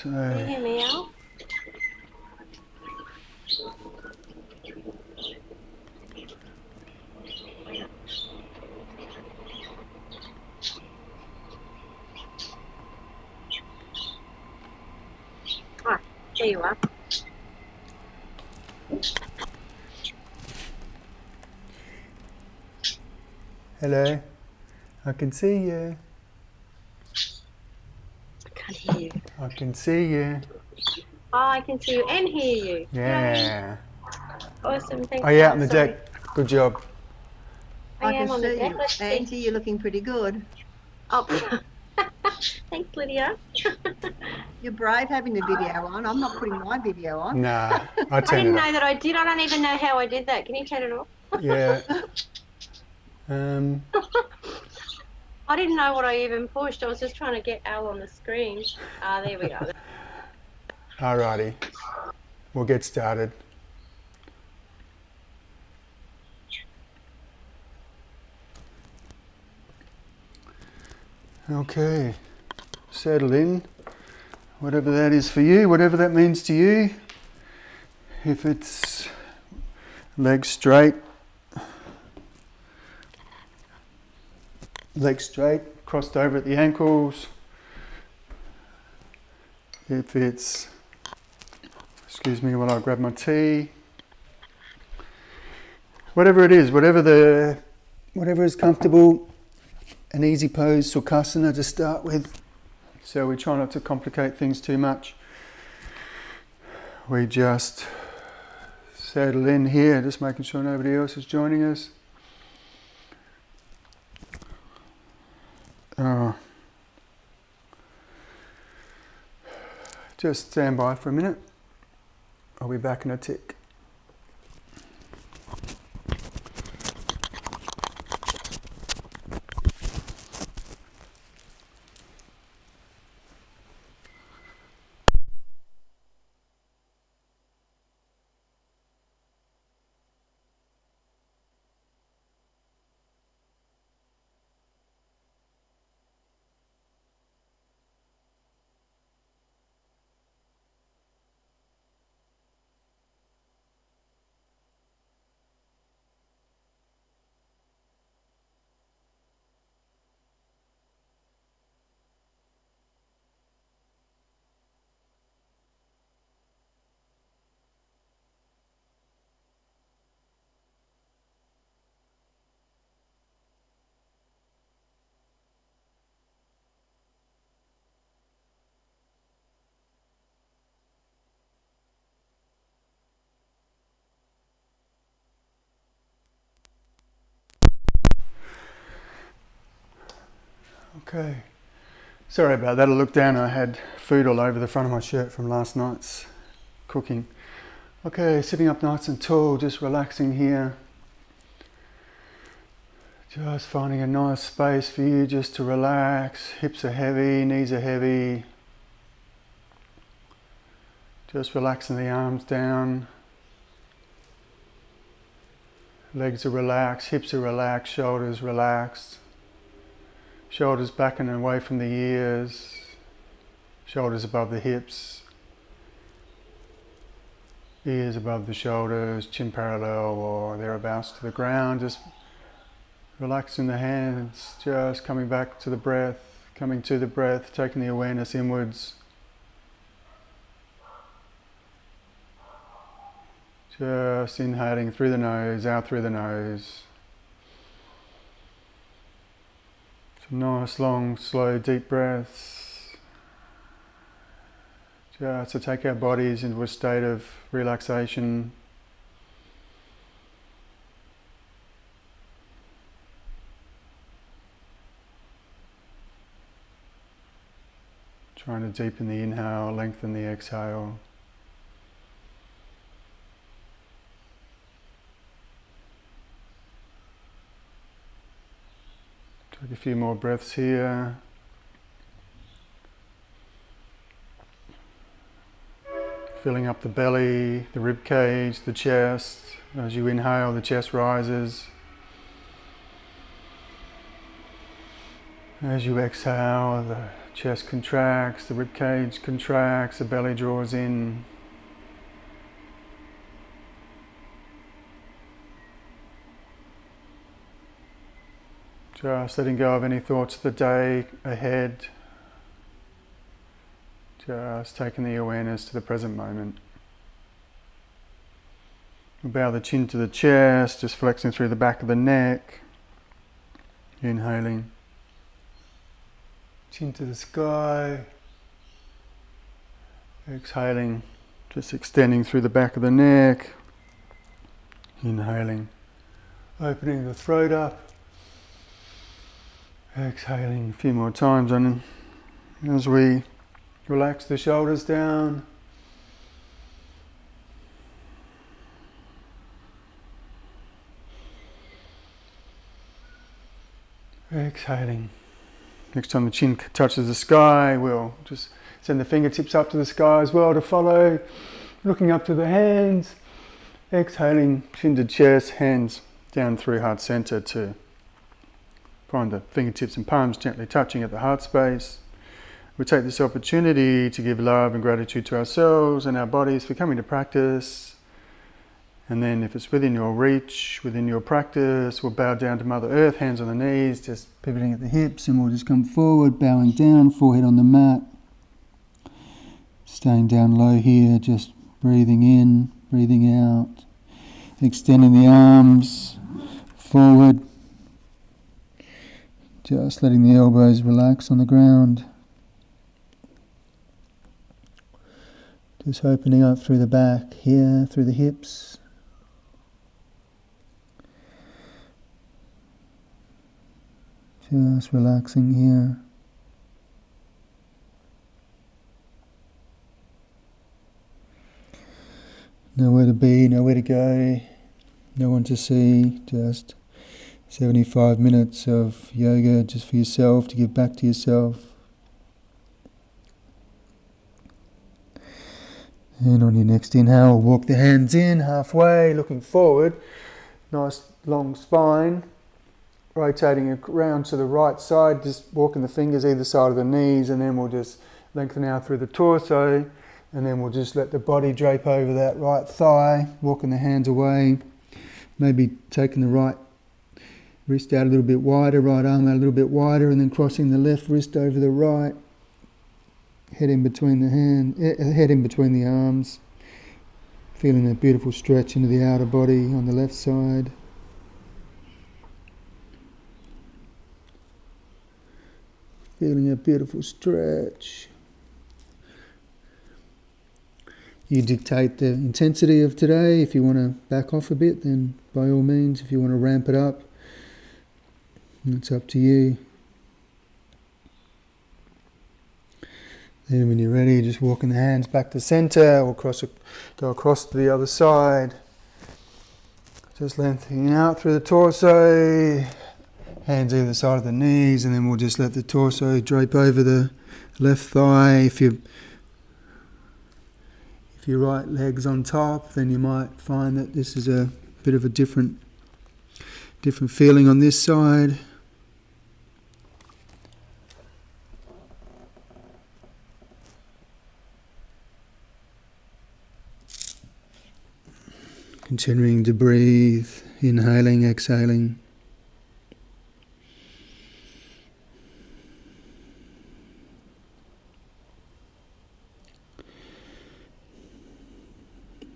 So, Can you hear me, Al? Oh, there you are. hello, I can see you. I can't hear you. I can see you. Oh, I can see you and hear you. Yeah. Yay. Awesome. Thanks, Are you out Al. on the Sorry. deck? Good job. I I can am on the see deck. you. Let's see. Angie, you're looking pretty good. Oh, thanks, Lydia. You're brave having the video on. I'm not putting my video on. Nah, I I turned didn't it know up. that I did. I don't even know how I did that. Can you turn it off? Yeah. I didn't know what I even pushed. I was just trying to get Al on the screen. Ah, there we go. Alrighty. We'll get started. Okay. Settle in. Whatever that is for you, whatever that means to you. If it's legs straight, crossed over at the ankles. If it's, excuse me while I grab my tea. Whatever it is, whatever is comfortable, an easy pose, Sukhasana to start with. So we try not to complicate things too much. We just settle in here, just making sure nobody else is joining us. Just stand by for a minute. I'll be back in a tick. Okay. Sorry about that. I looked down and I had food all over the front of my shirt from last night's cooking. Okay, sitting up nice and tall, just relaxing here. Just finding a nice space for you just to relax. Hips are heavy, knees are heavy. Just relaxing the arms down. Legs are relaxed, hips are relaxed, shoulders relaxed. Shoulders back and away from the ears. Shoulders above the hips. Ears above the shoulders, chin parallel or thereabouts to the ground. Just relaxing the hands, just coming back to the breath, coming to the breath, taking the awareness inwards. Just inhaling through the nose, out through the nose. Some nice, long, slow, deep breaths. Just to take our bodies into a state of relaxation. Trying to deepen the inhale, lengthen the exhale. Take a few more breaths here. Filling up the belly, the rib cage, the chest. As you inhale, the chest rises. As you exhale, the Chest contracts, the rib cage contracts, the belly draws in. Just letting go of any thoughts of the day ahead. Just taking the awareness to the present moment. We'll bow the chin to the chest, just flexing through the back of the neck. Inhaling. Chin to the sky. Exhaling, just extending through the back of the neck. Inhaling. Opening the throat up. Exhaling a few more times, and as we relax the shoulders down, exhaling. Next time the chin touches the sky, we'll just send the fingertips up to the sky as well to follow, looking up to the hands, exhaling, chin to chest, hands down through heart center to find the fingertips and palms gently touching at the heart space. We take this opportunity to give love and gratitude to ourselves and our bodies for coming to practice. And then if it's within your reach, within your practice, we'll bow down to Mother Earth, hands on the knees, just pivoting at the hips, and we'll just come forward, bowing down, forehead on the mat. Staying down low here, just breathing in, breathing out. Extending the arms forward. Just letting the elbows relax on the ground. Just opening up through the back here, through the hips. Just relaxing here. Nowhere to be, nowhere to go, no one to see, just 75 minutes of yoga just for yourself, to give back to yourself. And on your next inhale, walk the hands in halfway, looking forward. Nice long spine. Rotating around to the right side, just walking the fingers either side of the knees, and then we'll just lengthen out through the torso, and then we'll just let the body drape over that right thigh, walking the hands away. Maybe taking the right wrist out a little bit wider, right arm out a little bit wider, and then crossing the left wrist over the right. Head in between head in between the arms. Feeling that beautiful stretch into the outer body on the left side. Feeling a beautiful stretch. You dictate the intensity of today. If you want to back off a bit, then by all means. If you want to ramp it up, it's up to you. Then when you're ready, just walking the hands back to center, or go across to the other side. Just lengthening out through the torso, hands either side of the knees, and then we'll just let the torso drape over the left thigh. If your right leg's on top, then you might find that this is a bit of a different feeling on this side. Continuing to breathe, inhaling, exhaling.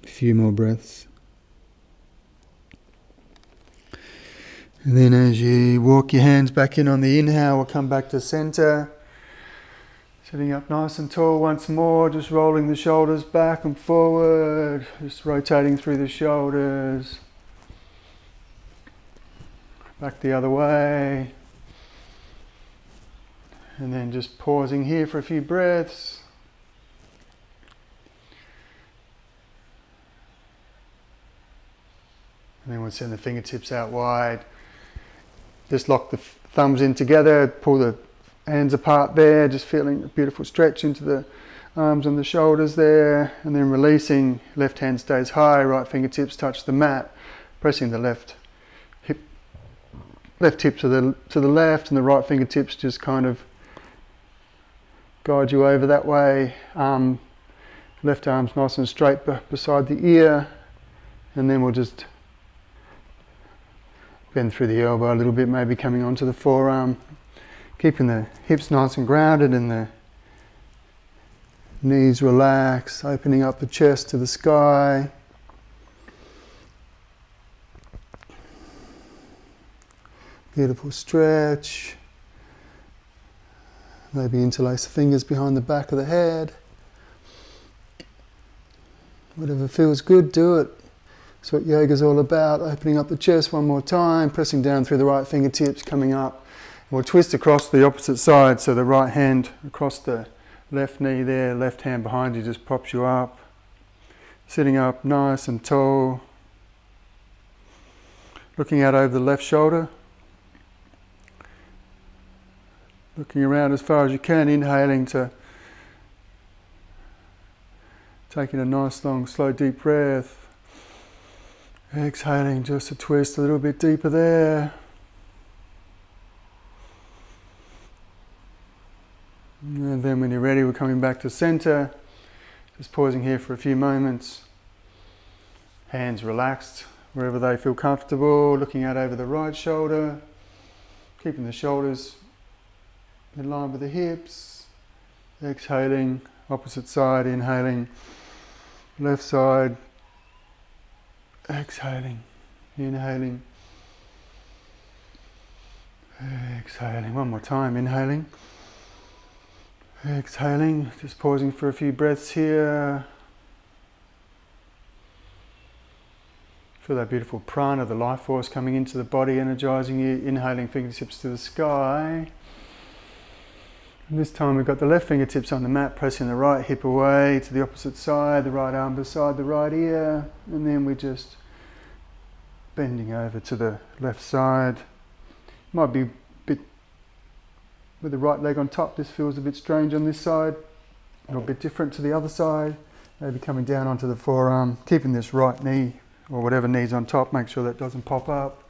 A few more breaths. And then as you walk your hands back in on the inhale, we'll come back to center. Sitting up nice and tall once more, just rolling the shoulders back and forward, just rotating through the shoulders. Back the other way. And then just pausing here for a few breaths. And then we'll send the fingertips out wide. Just lock the thumbs in together, pull the hands apart there, just feeling a beautiful stretch into the arms and the shoulders there, and then releasing. Left hand stays high, right fingertips touch the mat, pressing the left hip to the left, and the right fingertips just kind of guide you over that way. Left arm's nice and straight beside the ear, and then we'll just bend through the elbow a little bit, maybe coming onto the forearm, keeping the hips nice and grounded and the knees relaxed, opening up the chest to the sky. Beautiful stretch. Maybe interlace the fingers behind the back of the head. Whatever feels good, do it. That's what yoga's all about. Opening up the chest one more time, pressing down through the right fingertips, coming up. We'll twist across the opposite side, so the right hand across the left knee there, left hand behind you just props you up. Sitting up nice and tall. Looking out over the left shoulder. Looking around as far as you can, inhaling to taking a nice long slow deep breath. Exhaling just a twist a little bit deeper there. And then when you're ready, we're coming back to center. Just pausing here for a few moments. Hands relaxed wherever they feel comfortable. Looking out over the right shoulder. Keeping the shoulders in line with the hips. Exhaling, opposite side, inhaling, left side, exhaling, inhaling, exhaling. One more time, inhaling, exhaling, just pausing for a few breaths here. Feel that beautiful prana, the life force coming into the body, energizing you, inhaling fingertips to the sky. And this time we've got the left fingertips on the mat, pressing the right hip away to the opposite side, the right arm beside the right ear, and then we're just bending over to the left side. Might be a bit with the right leg on top. This feels a bit strange on this side, a little bit different to the other side. Maybe coming down onto the forearm, keeping this right knee or whatever knee's on top, make sure that doesn't pop up,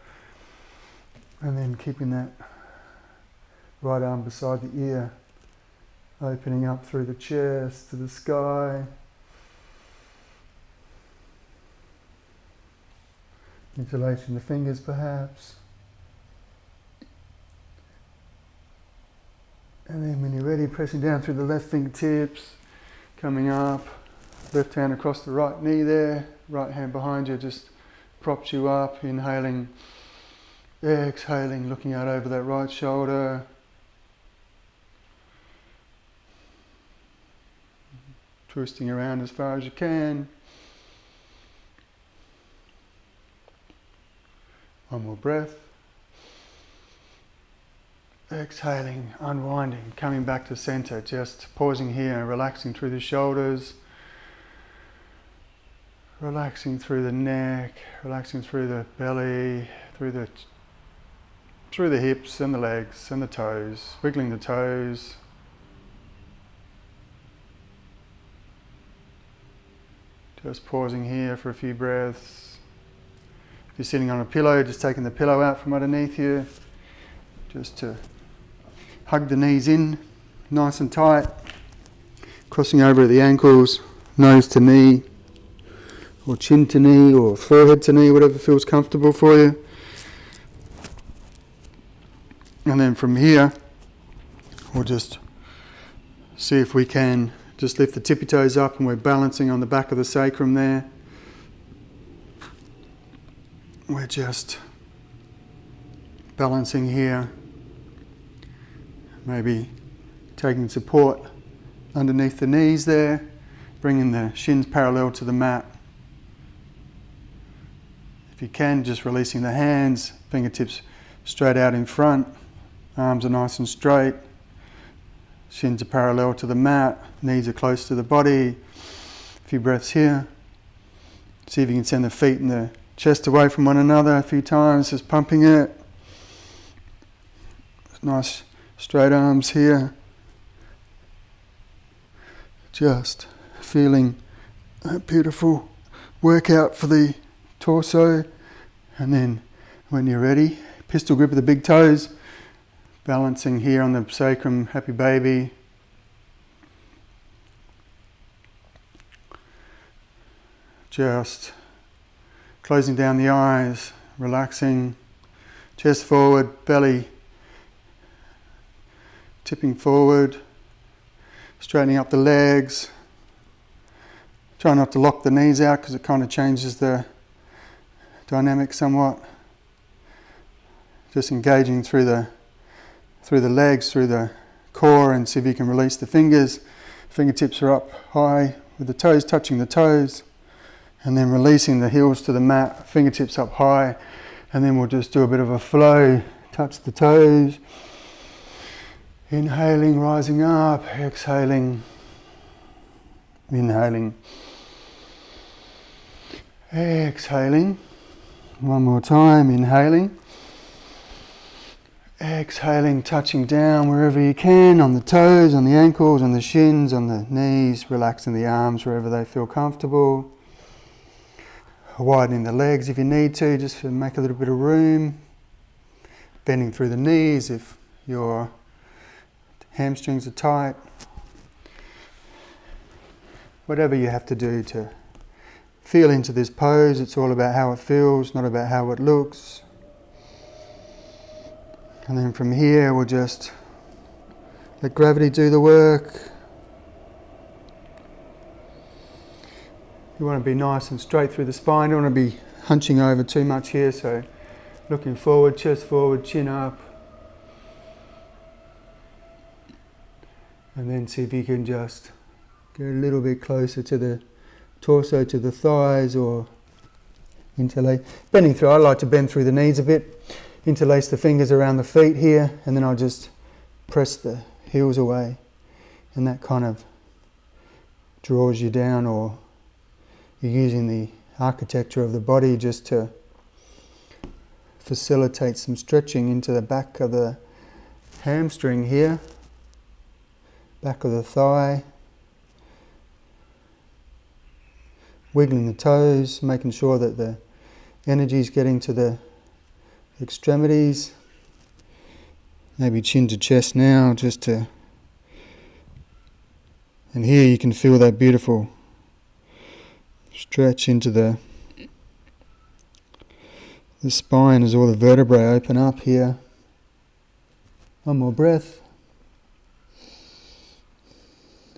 and then keeping that right arm beside the ear. Opening up through the chest to the sky. Interlacing the fingers perhaps. And then when you're ready, pressing down through the left fingertips, coming up, left hand across the right knee there, right hand behind you just props you up, inhaling, exhaling, looking out over that right shoulder. Twisting around as far as you can. One more breath. Exhaling, unwinding, coming back to center, just pausing here and relaxing through the shoulders, relaxing through the neck, relaxing through the belly, through the hips and the legs and the toes, wiggling the toes. Just pausing here for a few breaths. If you're sitting on a pillow, just taking the pillow out from underneath you, just to hug the knees in, nice and tight. Crossing over at the ankles, nose to knee, or chin to knee, or forehead to knee, whatever feels comfortable for you. And then from here, we'll just see if we can just lift the tippy toes up, and we're balancing on the back of the sacrum there. We're just balancing here. Maybe taking support underneath the knees there, bringing the shins parallel to the mat. If you can, just releasing the hands, fingertips straight out in front, arms are nice and straight. Shins are parallel to the mat, knees are close to the body. A few breaths here. See if you can send the feet and the chest away from one another a few times, just pumping it. Nice straight arms here. Just feeling a beautiful workout for the torso. And then when you're ready, pistol grip of the big toes. Balancing here on the sacrum, happy baby. just closing down the eyes, relaxing, chest forward, belly tipping forward, straightening up the legs. Try not to lock the knees out because it kind of changes the dynamic somewhat. Just engaging through the legs, through the core, and see if you can release the fingers. Fingertips are up high with the toes touching the toes, and then releasing the heels to the mat, fingertips up high, and then we'll just do a bit of a flow. Touch the toes. Inhaling, rising up, exhaling, inhaling, exhaling. One more time, inhaling, exhaling, touching down wherever you can, on the toes, on the ankles, on the shins, on the knees, relaxing the arms wherever they feel comfortable. Widening the legs if you need to, just to make a little bit of room. Bending through the knees if your hamstrings are tight. Whatever you have to do to feel into this pose, it's all about how it feels, not about how it looks. And then from here, we'll just let gravity do the work. You want to be nice and straight through the spine. You don't want to be hunching over too much here, so looking forward, chest forward, chin up. And then see if you can just get a little bit closer to the torso, to the thighs, or interlace. Bending through, I like to bend through the knees a bit. Interlace the fingers around the feet here, and then I'll just press the heels away. And that kind of draws you down, or you're using the architecture of the body just to facilitate some stretching into the back of the hamstring here. Back of the thigh, wiggling the toes, making sure that the energy is getting to the extremities. Maybe chin to chest now, just to, and here you can feel that beautiful stretch into the spine as all the vertebrae open up here. One more breath.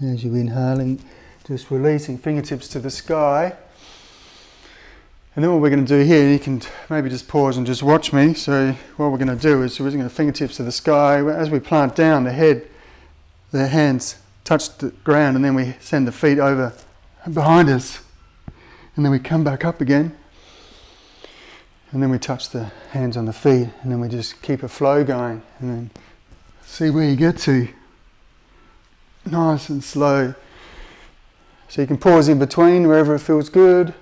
As you're inhaling, just releasing fingertips to the sky. And then what we're going to do here, you can maybe just pause and just watch me. So what we're going to do is we're going to fingertips to the sky. As we plant down, the hands touch the ground, and then we send the feet over behind us. And then we come back up again. And then we touch the hands on the feet, and then we just keep a flow going, and then see where you get to. Nice and slow. So you can pause in between wherever it feels good.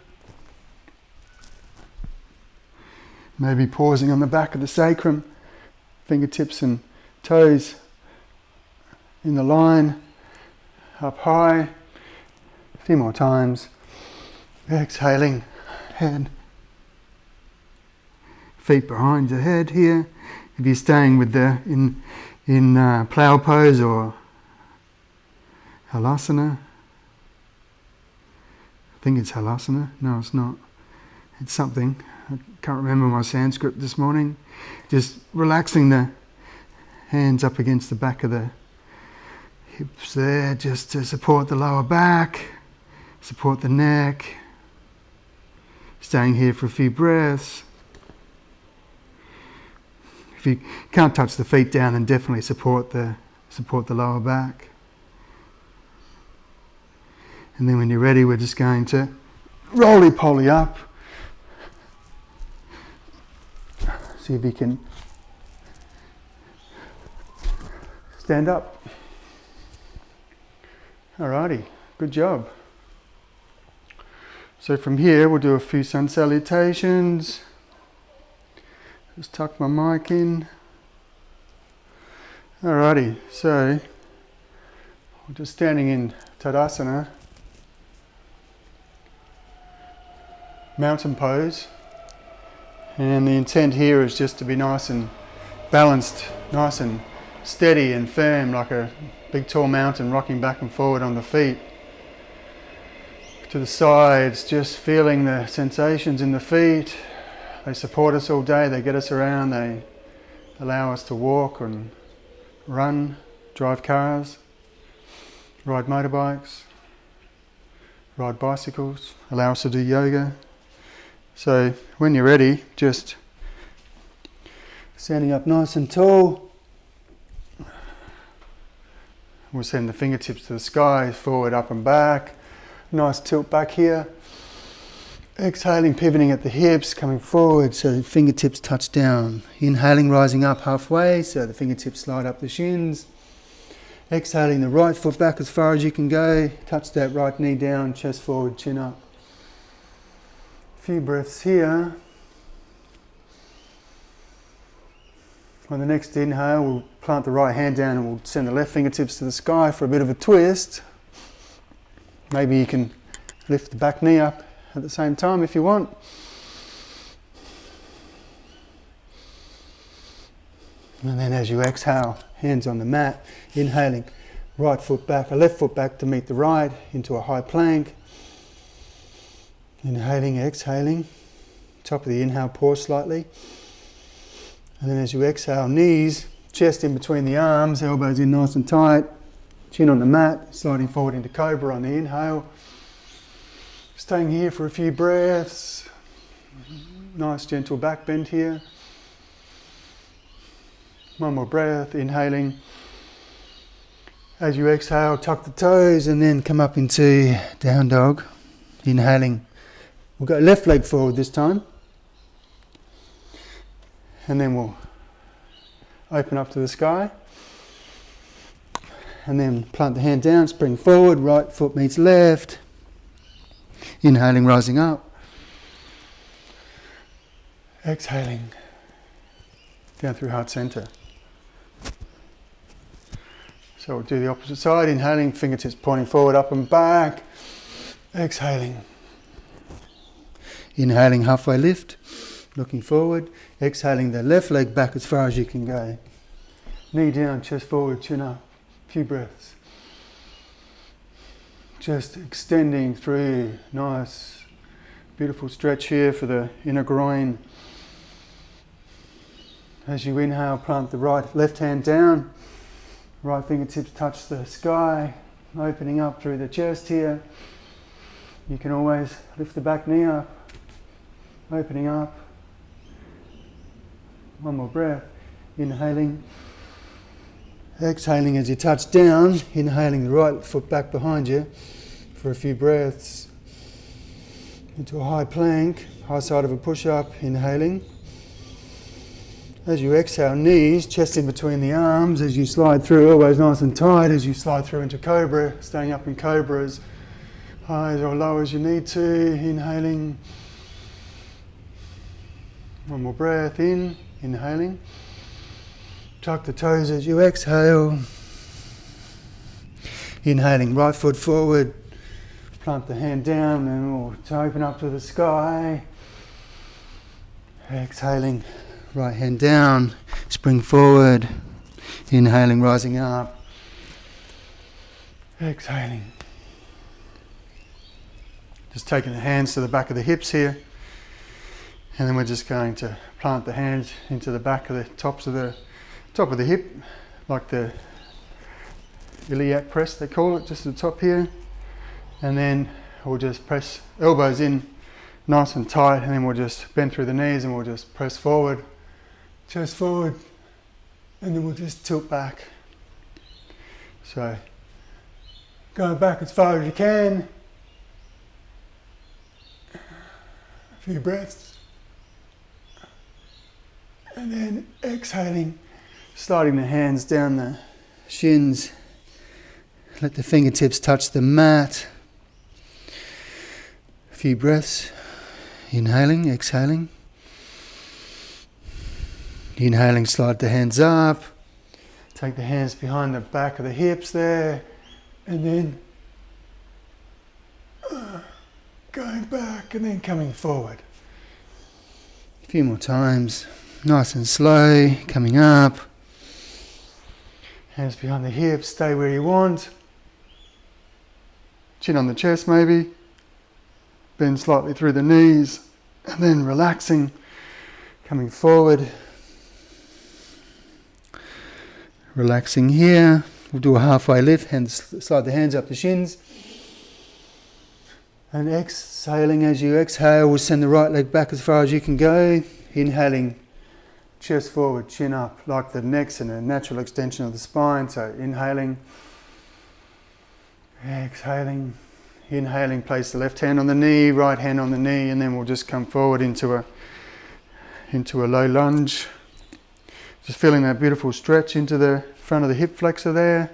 Maybe pausing on the back of the sacrum, fingertips and toes in the line, up high. A few more times. Exhaling, head. Feet behind your head here. If you're staying with the in plow pose or Halasana. I think it's Halasana. No, it's not. It's something. I can't remember my Sanskrit this morning. Just relaxing the hands up against the back of the hips there, just to support the lower back, support the neck. Staying here for a few breaths. If you can't touch the feet down, then definitely support the lower back. And then when you're ready, we're just going to roly-poly up. See if you can stand up. Alrighty, good job. So from here, we'll do a few sun salutations. Just tuck my mic in. Alrighty, so we're just standing in Tadasana. Mountain pose, and the intent here is just to be nice and balanced, nice and steady and firm, like a big tall mountain rocking back and forward on the feet. to the sides, just feeling the sensations in the feet. They support us all day, they get us around, they allow us to walk and run, drive cars, ride motorbikes, ride bicycles, allow us to do yoga. So when you're ready, just standing up nice and tall. We'll send the fingertips to the sky, forward, up and back. Nice tilt back here. Exhaling, pivoting at the hips, coming forward so the fingertips touch down. Inhaling, rising up halfway so the fingertips slide up the shins. Exhaling the right foot back as far as you can go. Touch that right knee down, chest forward, chin up. A few breaths here. On the next inhale, we'll plant the right hand down and we'll send the left fingertips to the sky for a bit of a twist. Maybe you can lift the back knee up at the same time if you want. And then as you exhale, hands on the mat, inhaling, right foot back, a left foot back to meet the right into a high plank. Inhaling, exhaling, top of the inhale, pause slightly. And then as you exhale, knees, chest in between the arms, elbows in nice and tight, chin on the mat, sliding forward into cobra on the inhale. Staying here for a few breaths. Nice gentle back bend here. One more breath, inhaling. As you exhale, tuck the toes and then come up into down dog. Inhaling. We'll go left leg forward this time. And then we'll open up to the sky. And then plant the hand down, spring forward, right foot meets left. Inhaling, rising up. Exhaling, down through heart center. So we'll do the opposite side, inhaling, fingertips pointing forward, up and back. Exhaling. Inhaling, halfway lift, looking forward. Exhaling the left leg back as far as you can go. Knee down, chest forward, chin up. A few breaths. Just extending through, nice, beautiful stretch here for the inner groin. As you inhale, plant the left hand down, right fingertips touch the sky, opening up through the chest here. You can always lift the back knee up, opening up. One more breath, inhaling. Exhaling as you touch down, inhaling the right foot back behind you for a few breaths. Into a high plank, high side of a push-up, inhaling. As you exhale, knees, chest in between the arms, as you slide through, elbows nice and tight, as you slide through into cobra, staying up in cobra as high or low as you need to, inhaling. One more breath in, inhaling. Tuck the toes as you exhale. Inhaling, right foot forward. Plant the hand down and we'll open up to the sky. Exhaling, right hand down, spring forward. Inhaling, rising up. Exhaling. Just taking the hands to the back of the hips here. And then we're just going to plant the hands into the back of the top of the hip, like the iliac press they call it, just at the top here. And then we'll just press elbows in nice and tight, and then we'll just bend through the knees and we'll just press forward, chest forward, and then we'll just tilt back. So going back as far as you can. A few breaths. And then exhaling, sliding the hands down the shins. Let the fingertips touch the mat. A few breaths. Inhaling, exhaling. Inhaling, slide the hands up. Take the hands behind the back of the hips there. And then going back and then coming forward. A few more times. Nice and slow, coming up. Hands behind the hips, stay where you want. Chin on the chest maybe. bend slightly through the knees, and then relaxing, coming forward. Relaxing here. We'll do a halfway lift, slide the hands up the shins. And exhaling as you exhale, we'll send the right leg back as far as you can go. Inhaling, chest forward, chin up, like the neck's in a natural extension of the spine. So inhaling, exhaling, inhaling, place the left hand on the knee, right hand on the knee, and then we'll just come forward into a low lunge. Just feeling that beautiful stretch into the front of the hip flexor there.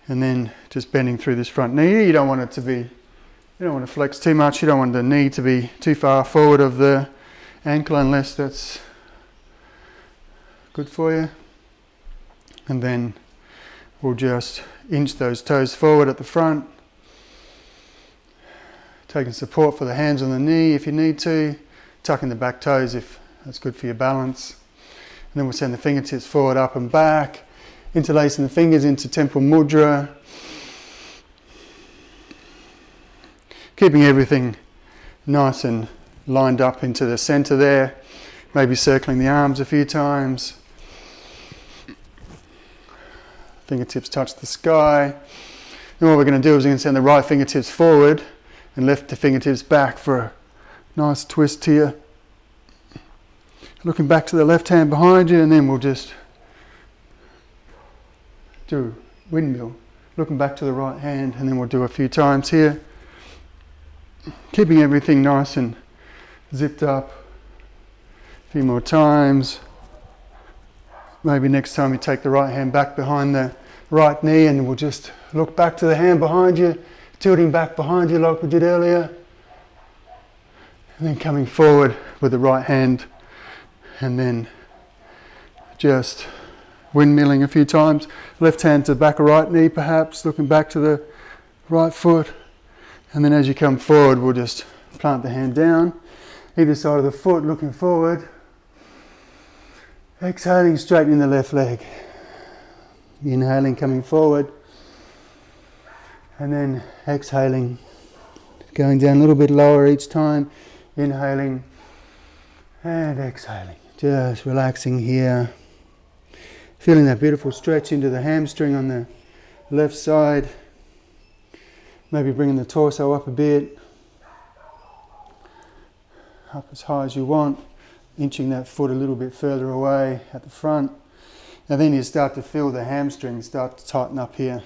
And then just bending through this front knee. You don't want to flex too much. You don't want the knee to be too far forward of the ankle unless that's good for you. And then we'll just inch those toes forward at the front. Taking support for the hands on the knee if you need to. Tucking the back toes if that's good for your balance. And then we'll send the fingertips forward, up and back. Interlacing the fingers into temple mudra. Keeping everything nice and lined up into the center there. Maybe circling the arms a few times. Fingertips touch the sky. And what we're going to do is we're going to send the right fingertips forward and lift the fingertips back for a nice twist here. Looking back to the left hand behind you, and then we'll just do windmill. Looking back to the right hand, and then we'll do a few times here. Keeping everything nice and zipped up. A few more times. Maybe next time you take the right hand back behind the right knee, and we'll just look back to the hand behind you, tilting back behind you like we did earlier. And then coming forward with the right hand, and then just windmilling a few times. Left hand to the back of right knee perhaps, looking back to the right foot. And then as you come forward, we'll just plant the hand down, either side of the foot, looking forward. Exhaling, straightening the left leg. Inhaling, coming forward. And then exhaling, going down a little bit lower each time. Inhaling and exhaling. Just relaxing here. Feeling that beautiful stretch into the hamstring on the left side. Maybe bringing the torso up a bit. Up as high as you want. Inching that foot a little bit further away at the front. And then you start to feel the hamstrings start to tighten up here.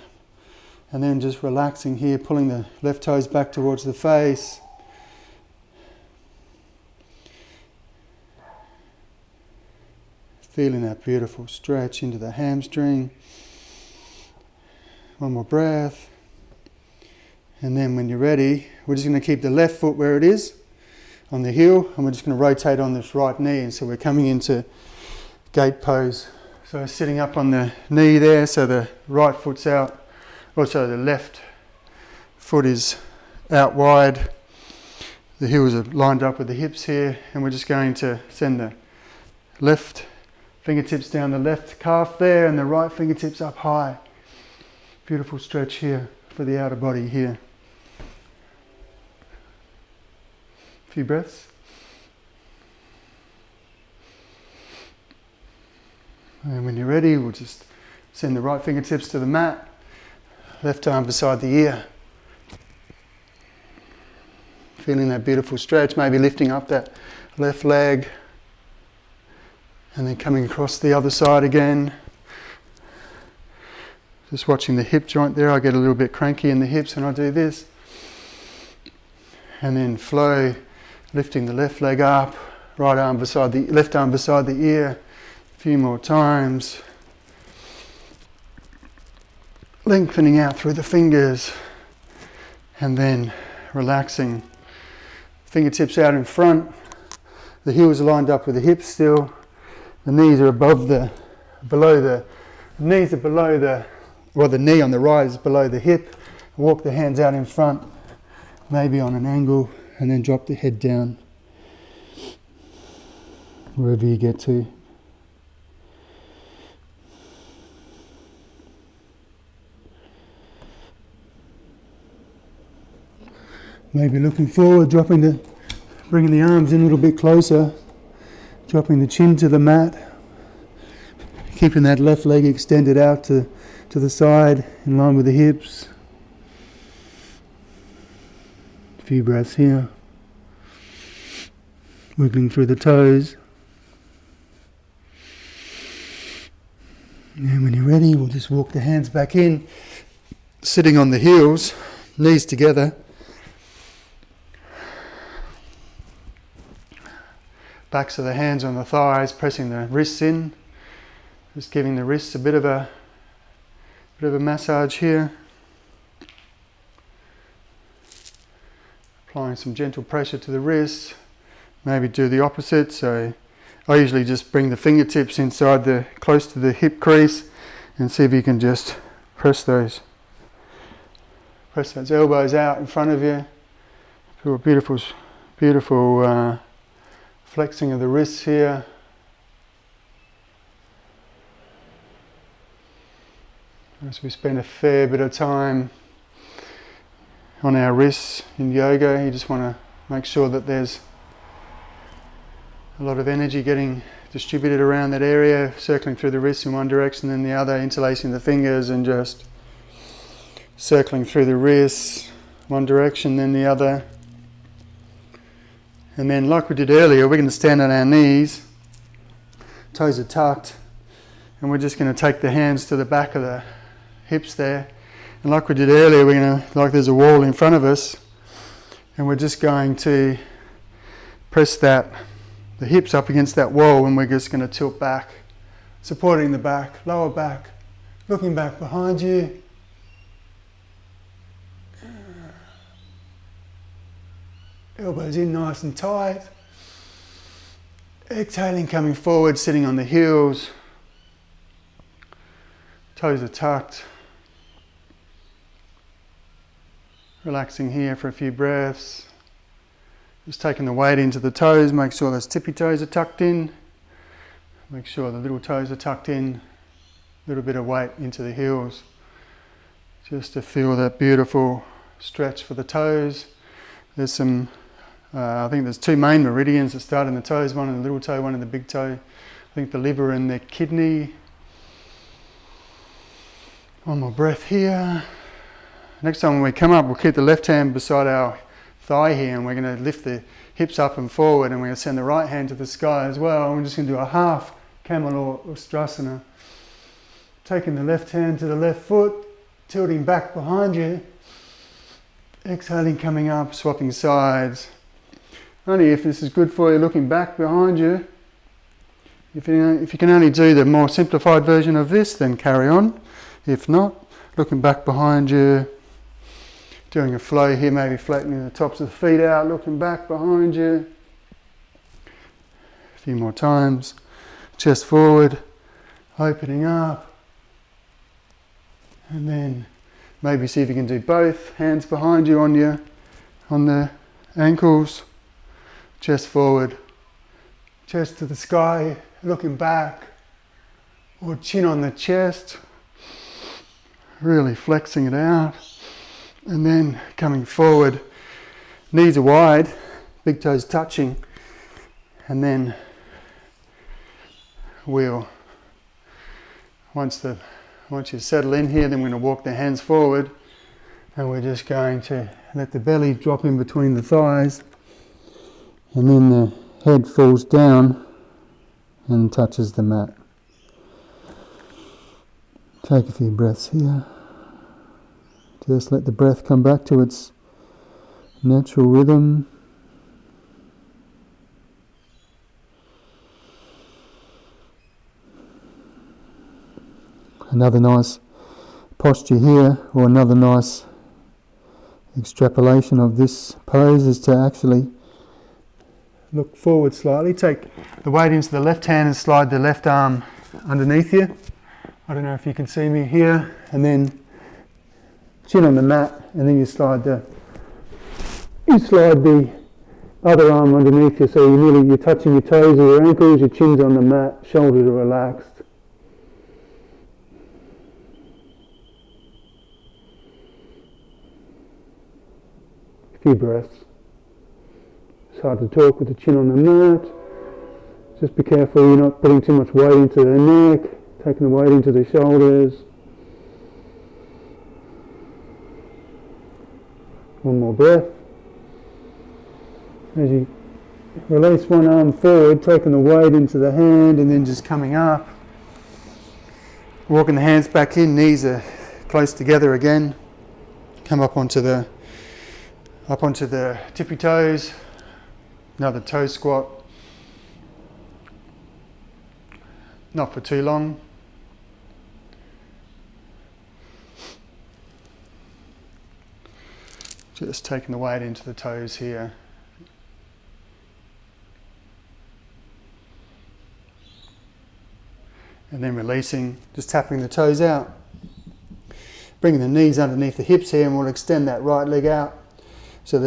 And then just relaxing here, pulling the left toes back towards the face. Feeling that beautiful stretch into the hamstring. One more breath. And then when you're ready, we're just going to keep the left foot where it is on the heel, and we're just going to rotate on this right knee. And so we're coming into gate pose. So sitting up on the knee there, so the right foot's out. Also the left foot is out wide. The heels are lined up with the hips here, and we're just going to send the left fingertips down the left calf there, and the right fingertips up high. Beautiful stretch here for the outer body here. A few breaths. And when you're ready, we'll just send the right fingertips to the mat, left arm beside the ear. Feeling that beautiful stretch, maybe lifting up that left leg, and then coming across the other side again. Just watching the hip joint there. I get a little bit cranky in the hips when I do this. And then flow, lifting the left leg up, left arm beside the ear. A few more times. Lengthening out through the fingers. And then relaxing. Fingertips out in front. The heels are lined up with the hips still. The knees are the knee on the right is below the hip. Walk the hands out in front, maybe on an angle, and then drop the head down wherever you get to. Maybe looking forward, bringing the arms in a little bit closer, dropping the chin to the mat, keeping that left leg extended out to the side in line with the hips. A few breaths here. Wiggling through the toes. And when you're ready, we'll just walk the hands back in, sitting on the heels, knees together. Backs of the hands on the thighs, pressing the wrists in. Just giving the wrists a bit of a massage here. Applying some gentle pressure to the wrists. Maybe do the opposite. So I usually just bring the fingertips inside close to the hip crease and see if you can just press those elbows out in front of you. Feel a beautiful flexing of the wrists here. As we spend a fair bit of time on our wrists in yoga, you just want to make sure that there's a lot of energy getting distributed around that area, circling through the wrists in one direction and the other, interlacing the fingers and just circling through the wrists, one direction then the other. And then like we did earlier, we're going to stand on our knees, toes are tucked, and we're just going to take the hands to the back of the hips there. And like we did earlier, we're going to, like there's a wall in front of us, and we're just going to press the hips up against that wall, and we're just going to tilt back, supporting the back, lower back, looking back behind you. Elbows in nice and tight. Exhaling, coming forward, sitting on the heels. Toes are tucked. Relaxing here for a few breaths. Just taking the weight into the toes, make sure those tippy toes are tucked in. Make sure the little toes are tucked in. A little bit of weight into the heels. Just to feel that beautiful stretch for the toes. There's some, I think there's two main meridians that start in the toes, one in the little toe, one in the big toe. I think the liver and the kidney. One more breath here. Next time when we come up, we'll keep the left hand beside our thigh here, and we're going to lift the hips up and forward, and we're going to send the right hand to the sky as well. And we're just going to do a half camel or Ustrasana. Taking the left hand to the left foot, tilting back behind you. Exhaling, coming up, swapping sides. Only if this is good for you, looking back behind you. If you can only do the more simplified version of this, then carry on. If not, looking back behind you. Doing a flow here, maybe flattening the tops of the feet out, looking back behind you. A few more times. Chest forward, opening up. And then maybe see if you can do both. Hands behind you on the ankles. Chest forward. Chest to the sky, looking back. Or chin on the chest. Really flexing it out. And then coming forward. Knees are wide. Big toes touching. And then once you settle in here, then we're going to walk the hands forward, and we're just going to let the belly drop in between the thighs, and then the head falls down and touches the mat. Take a few breaths here. Just let the breath come back to its natural rhythm. Another nice posture here, or another nice extrapolation of this pose, is to actually look forward slightly. Take the weight into the left hand and slide the left arm underneath you. I don't know if you can see me here. And then chin on the mat, and then you slide the other arm underneath you, so you're touching your toes or your ankles, your chin's on the mat, shoulders are relaxed. If few breaths. It's hard to talk with the chin on the mat. Just be careful you're not putting too much weight into the neck, taking the weight into the shoulders. One more breath. As you release one arm forward, taking the weight into the hand and then just coming up. Walking the hands back in, knees are close together again. Come up onto the tippy toes. Another toe squat. Not for too long. Just taking the weight into the toes here. And then releasing, just tapping the toes out. Bringing the knees underneath the hips here, and we'll extend that right leg out. So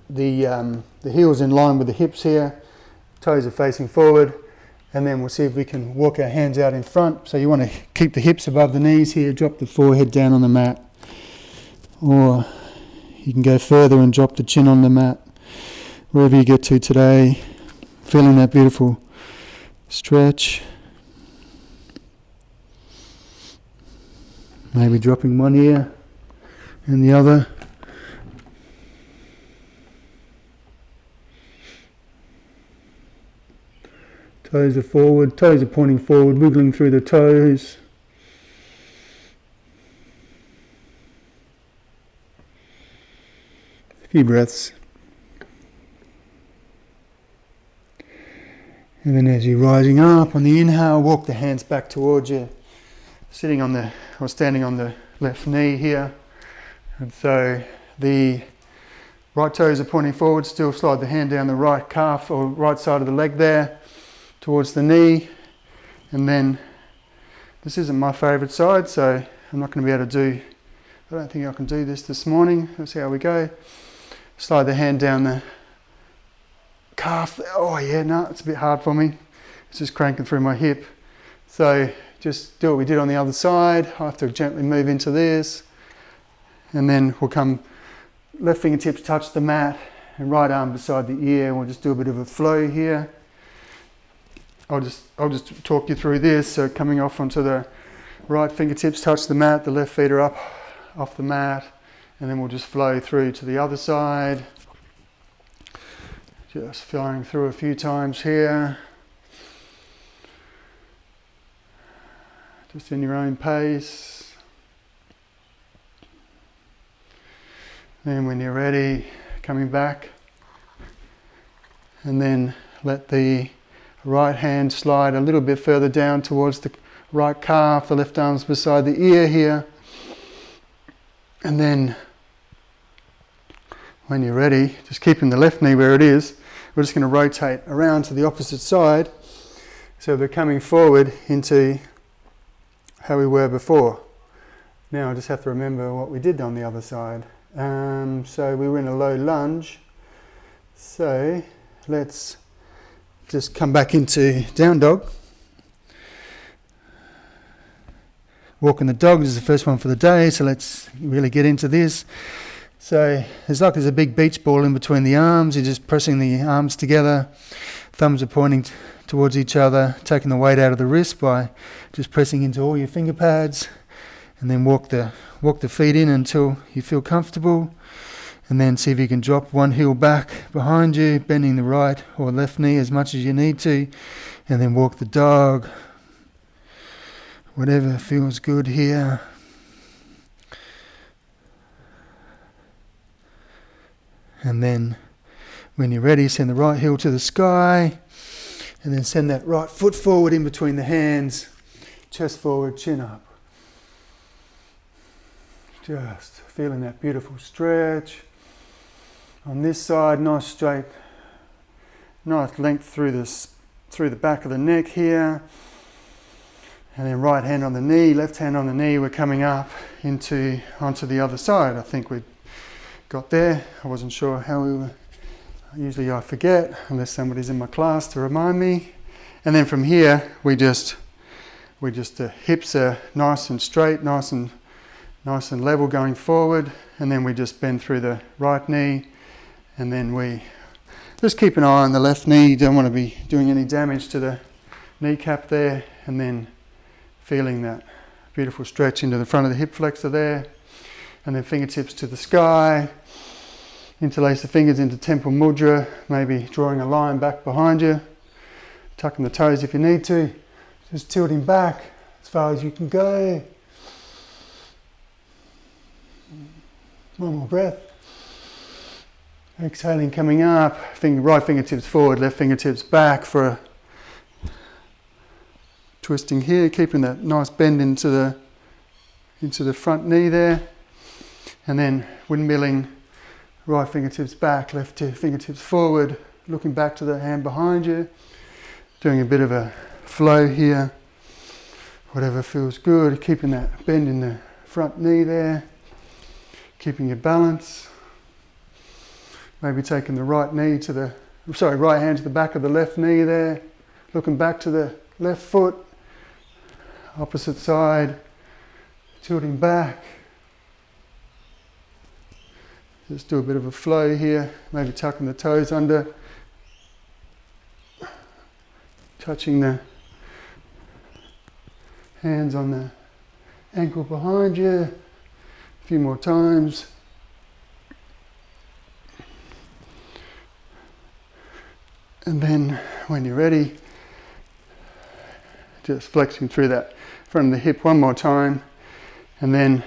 the heel's in line with the hips here, toes are facing forward, and then we'll see if we can walk our hands out in front. So you want to keep the hips above the knees here, drop the forehead down on the mat. Or you can go further and drop the chin on the mat. Wherever you get to today, feeling that beautiful stretch. Maybe dropping one ear and the other. Toes are forward, toes are pointing forward, wiggling through the toes. A few breaths. And then as you're rising up on the inhale, walk the hands back towards you. Standing on the left knee here. And so the right toes are pointing forward, still slide the hand down the right calf or right side of the leg there towards the knee. And then this isn't my favourite side, so I'm not going to be able to do, I don't think I can do this morning. Let's see how we go. Slide the hand down the calf. Oh yeah, no, it's a bit hard for me. It's just cranking through my hip. So just do what we did on the other side. I have to gently move into this. And then we'll come, left fingertips touch the mat and right arm beside the ear. We'll just do a bit of a flow here. I'll just talk you through this. So coming off onto the right fingertips touch the mat, the left feet are up off the mat. And then we'll just flow through to the other side. Just flowing through a few times here. Just in your own pace. Then when you're ready, coming back. And then let the right hand slide a little bit further down towards the right calf. The left arm's beside the ear here. And then when you're ready, just keeping the left knee where it is, we're just going to rotate around to the opposite side. So we're coming forward into how we were before. Now I just have to remember what we did on the other side. So we were in a low lunge. So let's just come back into down dog. Walking the dog is the first one for the day, so let's really get into this. So it's like there's a big beach ball in between the arms. You're just pressing the arms together. Thumbs are pointing towards each other, taking the weight out of the wrist by just pressing into all your finger pads, and then walk the feet in until you feel comfortable, and then see if you can drop one heel back behind you, bending the right or left knee as much as you need to, and then walk the dog. Whatever feels good here. And then when you're ready, send the right heel to the sky. And then send that right foot forward in between the hands. Chest forward, chin up. Just feeling that beautiful stretch. On this side, nice straight, nice length through the back of the neck here. And then right hand on the knee, left hand on the knee. We're coming up onto the other side. I think we got there. I wasn't sure how we were. Usually I forget unless somebody's in my class to remind me. And then from here we just the hips are nice and straight, nice and level going forward, and then we just bend through the right knee And then we just keep an eye on the left knee. You don't want to be doing any damage to the kneecap there. And then feeling that beautiful stretch into the front of the hip flexor there. And then fingertips to the sky. Interlace the fingers into temple mudra, maybe drawing a line back behind you. Tucking the toes if you need to. Just tilting back as far as you can go. One more breath. Exhaling, coming up. Right fingertips forward, left fingertips back for a twisting here. Keeping that nice bend into the front knee there. And then windmilling, right fingertips back, left fingertips forward. Looking back to the hand behind you. Doing a bit of a flow here. Whatever feels good. Keeping that bend in the front knee there. Keeping your balance. Maybe taking the right hand to the back of the left knee there. Looking back to the left foot. Opposite side. Tilting back. Just do a bit of a flow here. Maybe tucking the toes under. Touching the hands on the ankle behind you. A few more times. And then when you're ready, just flexing through that front of the hip one more time. And then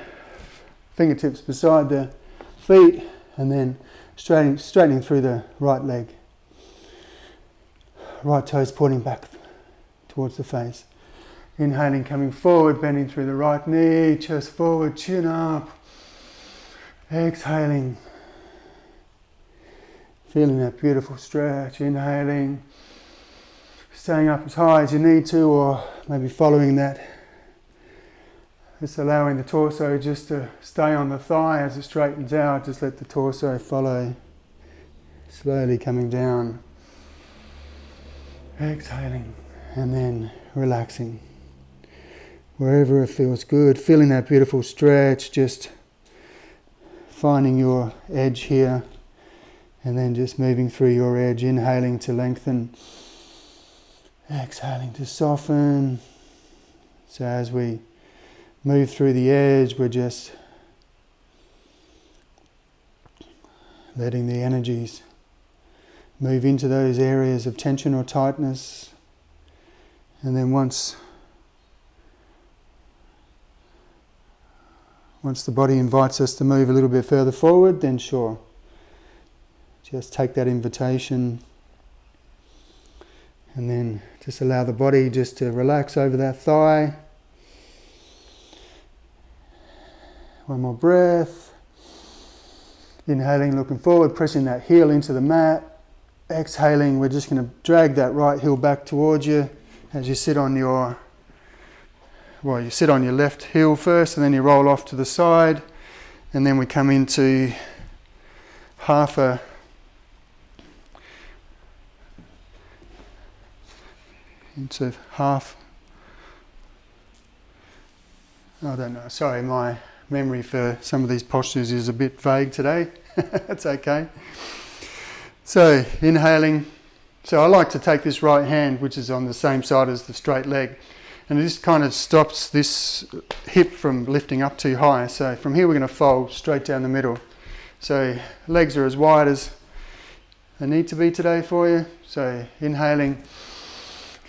fingertips beside the feet, and then straightening through the right leg. Right toes pointing back towards the face. Inhaling, coming forward, bending through the right knee, chest forward, chin up. Exhaling. Feeling that beautiful stretch. Inhaling. Staying up as high as you need to, or maybe following that. Just allowing the torso just to stay on the thigh as it straightens out. Just let the torso follow. Slowly coming down. Exhaling. And then relaxing. Wherever it feels good. Feeling that beautiful stretch. Just finding your edge here. And then just moving through your edge. Inhaling to lengthen. Exhaling to soften. So as we move through the edge, we're just letting the energies move into those areas of tension or tightness. And then once the body invites us to move a little bit further forward, then sure, just take that invitation and then just allow the body just to relax over that thigh. One more breath. Inhaling, looking forward, pressing that heel into the mat. Exhaling, we're just going to drag that right heel back towards you as you sit on your left heel first, and then you roll off to the side, and then we come into half I don't know, sorry, my memory for some of these postures is a bit vague today. That's okay. So inhaling. So I like to take this right hand, which is on the same side as the straight leg, and this kind of stops this hip from lifting up too high. So from here we're going to fold straight down the middle. So legs are as wide as they need to be today for you. So inhaling,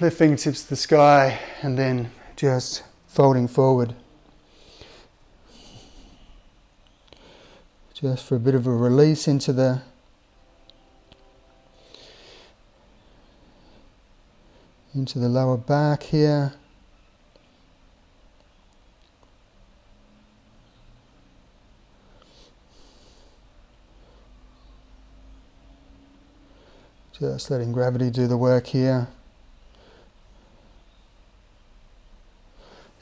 left fingertips to the sky, and then just folding forward. Just for a bit of a release into the lower back here. Just letting gravity do the work here.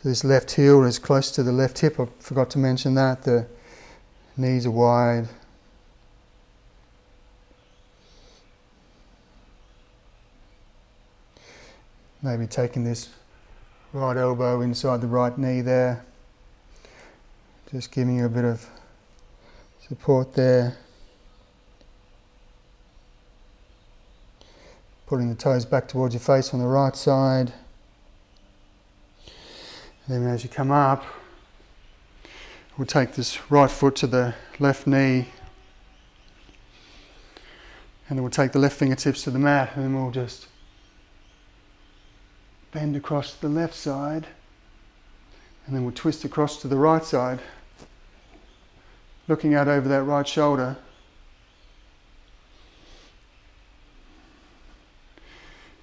So this left heel is close to the left hip. I forgot to mention that. The knees are wide. Maybe taking this right elbow inside the right knee there. Just giving you a bit of support there. Pulling the toes back towards your face on the right side. Then as you come up, we'll take this right foot to the left knee, and then we'll take the left fingertips to the mat, and then we'll just bend across to the left side, and then we'll twist across to the right side, looking out over that right shoulder.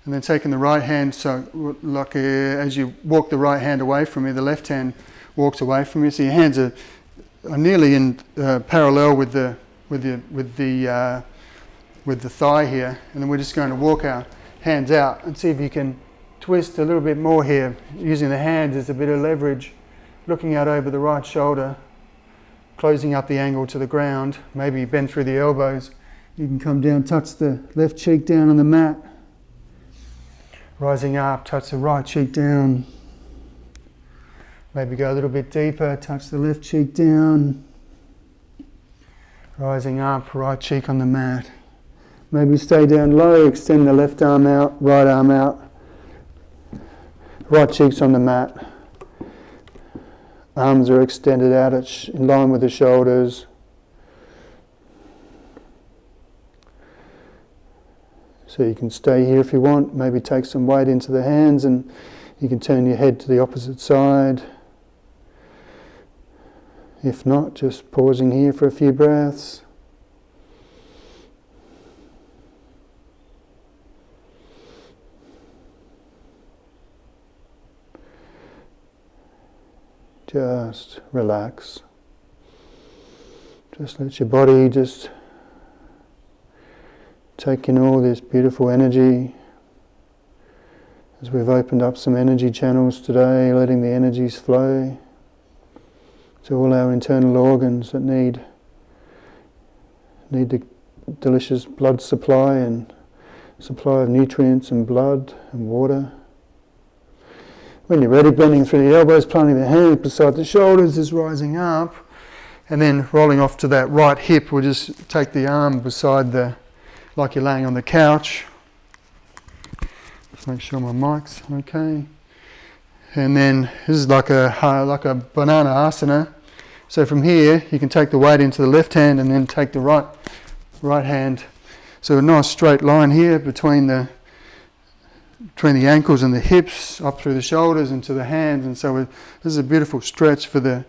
And then taking the right hand, so like as you walk the right hand away from you, the left hand walks away from you. So your hands are nearly in parallel with the thigh here, and then we're just going to walk our hands out and see if you can twist a little bit more here, using the hands as a bit of leverage, looking out over the right shoulder, closing up the angle to the ground. Maybe bend through the elbows. You can come down, touch the left cheek down on the mat. Rising up, touch the right cheek down. Maybe go a little bit deeper, touch the left cheek down. Rising up, right cheek on the mat. Maybe stay down low, extend the left arm out, right arm out. Right cheek's on the mat. Arms are extended out in line with the shoulders. So you can stay here if you want, maybe take some weight into the hands, and you can turn your head to the opposite side. If not, just pausing here for a few breaths. Just relax. Just let your body just take in all this beautiful energy. As we've opened up some energy channels today, letting the energies flow to all our internal organs that need the delicious blood supply and supply of nutrients and blood and water. When you're ready, bending through the elbows, planting the hands beside the shoulders, just rising up, and then rolling off to that right hip. We'll just take the arm beside like you're laying on the couch. Just make sure my mic's okay. And then this is like a banana asana. So from here, you can take the weight into the left hand and then take the right hand. So a nice straight line here between the ankles and the hips, up through the shoulders into the hands. And so this is a beautiful stretch for the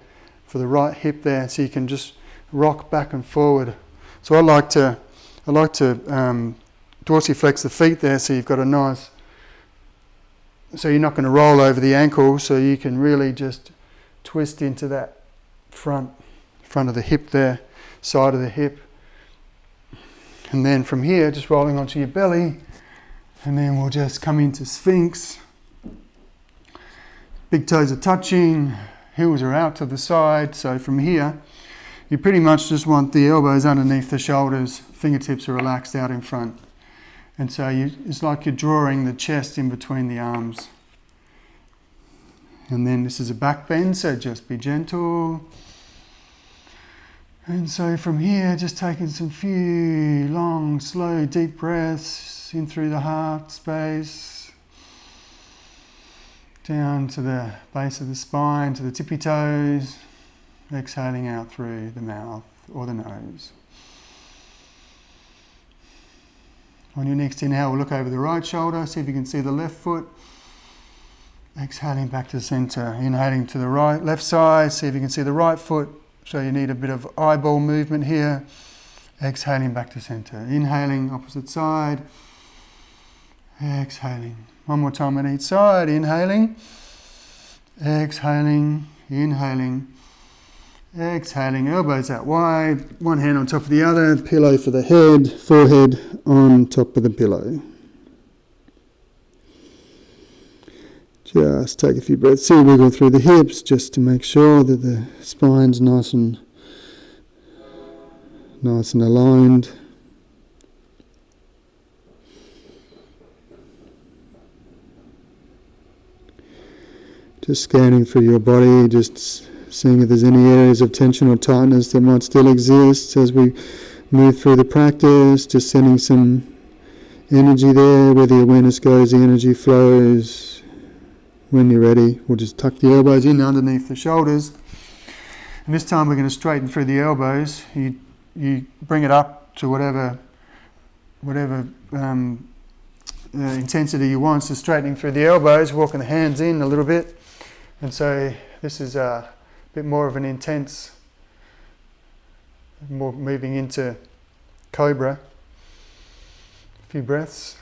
right hip there. So you can just rock back and forward. So I like to dorsiflex the feet there, so you've got a nice, so you're not going to roll over the ankle, so you can really just twist into that front of the hip there, side of the hip. And then from here, just rolling onto your belly, and then we'll just come into Sphinx. Big toes are touching, heels are out to the side. So from here, you pretty much just want the elbows underneath the shoulders, fingertips are relaxed out in front. And so it's like you're drawing the chest in between the arms. And then this is a back bend, so just be gentle. And so from here, just taking some few long, slow, deep breaths in through the heart space, down to the base of the spine, to the tippy toes, exhaling out through the mouth or the nose. On your next inhale, we'll look over the right shoulder, see if you can see the left foot. Exhaling back to the center, inhaling to the left side, see if you can see the right foot. So you need a bit of eyeball movement here. Exhaling back to center. Inhaling, opposite side. Exhaling. One more time on each side. Inhaling. Exhaling. Inhaling. Exhaling. Elbows out wide. One hand on top of the other. Pillow for the head. Forehead on top of the pillow. Just take a few breaths. See, wiggle through the hips just to make sure that the spine's nice and aligned. Just scanning through your body, just seeing if there's any areas of tension or tightness that might still exist as we move through the practice, just sending some energy there. Where the awareness goes, the energy flows. When you're ready, we'll just tuck the elbows in underneath the shoulders. And this time we're going to straighten through the elbows. You bring it up to whatever intensity you want. So straightening through the elbows, walking the hands in a little bit. And so this is a bit more of an intense, more moving into cobra. A few breaths.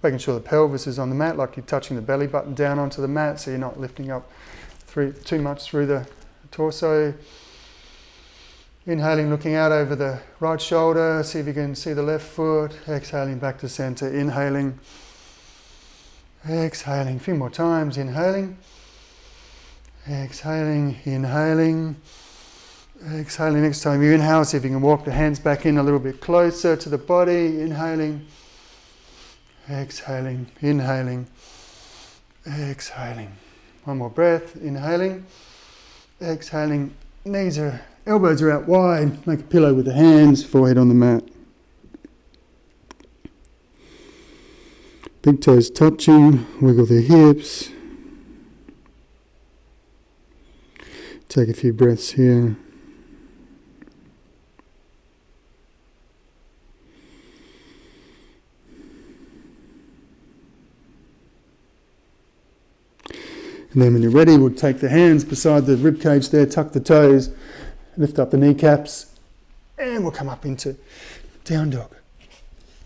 Making sure the pelvis is on the mat, like you're touching the belly button down onto the mat, so you're not lifting up too much through the torso. Inhaling, looking out over the right shoulder, see if you can see the left foot. Exhaling back to center, inhaling. Exhaling, a few more times, inhaling. Exhaling, inhaling. Exhaling, next time you inhale, see if you can walk the hands back in a little bit closer to the body. Inhaling. Exhaling, inhaling. Exhaling. One more breath, inhaling. Exhaling, elbows are out wide. Make a pillow with the hands, forehead on the mat. Big toes touching, wiggle the hips. Take a few breaths here. And then when you're ready, we'll take the hands beside the rib cage there, tuck the toes, lift up the kneecaps, and we'll come up into down dog.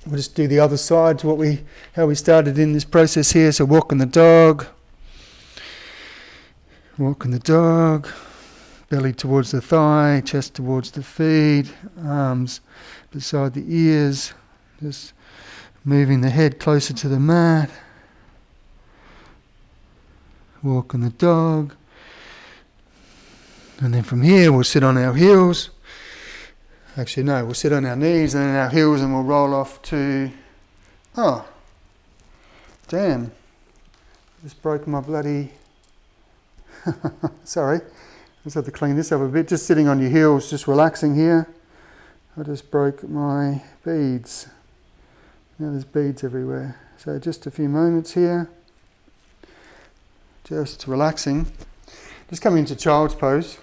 We'll just do the other side to how we started in this process here. So walking the dog, belly towards the thigh, chest towards the feet, arms beside the ears, just moving the head closer to the mat. Walking the dog. And then from here we'll sit on our heels. Actually no, we'll sit on our knees and then our heels and we'll roll off to... Oh, damn. Just broke my bloody... Sorry. Just have to clean this up a bit. Just sitting on your heels, just relaxing here. I just broke my beads. Now there's beads everywhere. So just a few moments here. Just relaxing. Just coming into child's pose.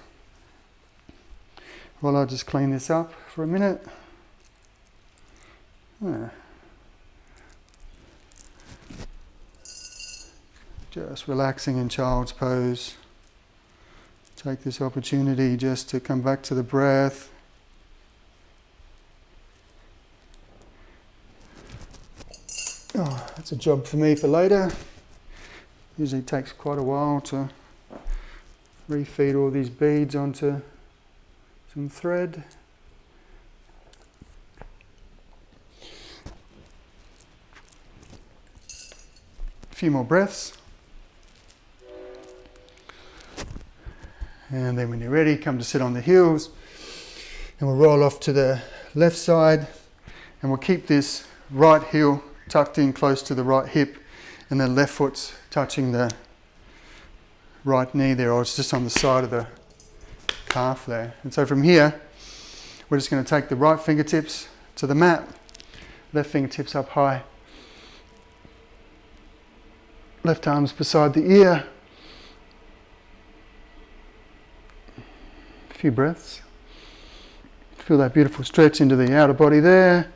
While I just clean this up for a minute. Just relaxing in child's pose. Take this opportunity just to come back to the breath. Oh, that's a job for me for later. Usually takes quite a while to refeed all these beads onto some thread. A few more breaths. And then when you're ready, come to sit on the heels. And we'll roll off to the left side. And we'll keep this right heel tucked in close to the right hip. And the left foot's touching the right knee there, or it's just on the side of the calf there. And so from here, we're just going to take the right fingertips to the mat, left fingertips up high, left arms beside the ear. A few breaths. Feel that beautiful stretch into the outer body there.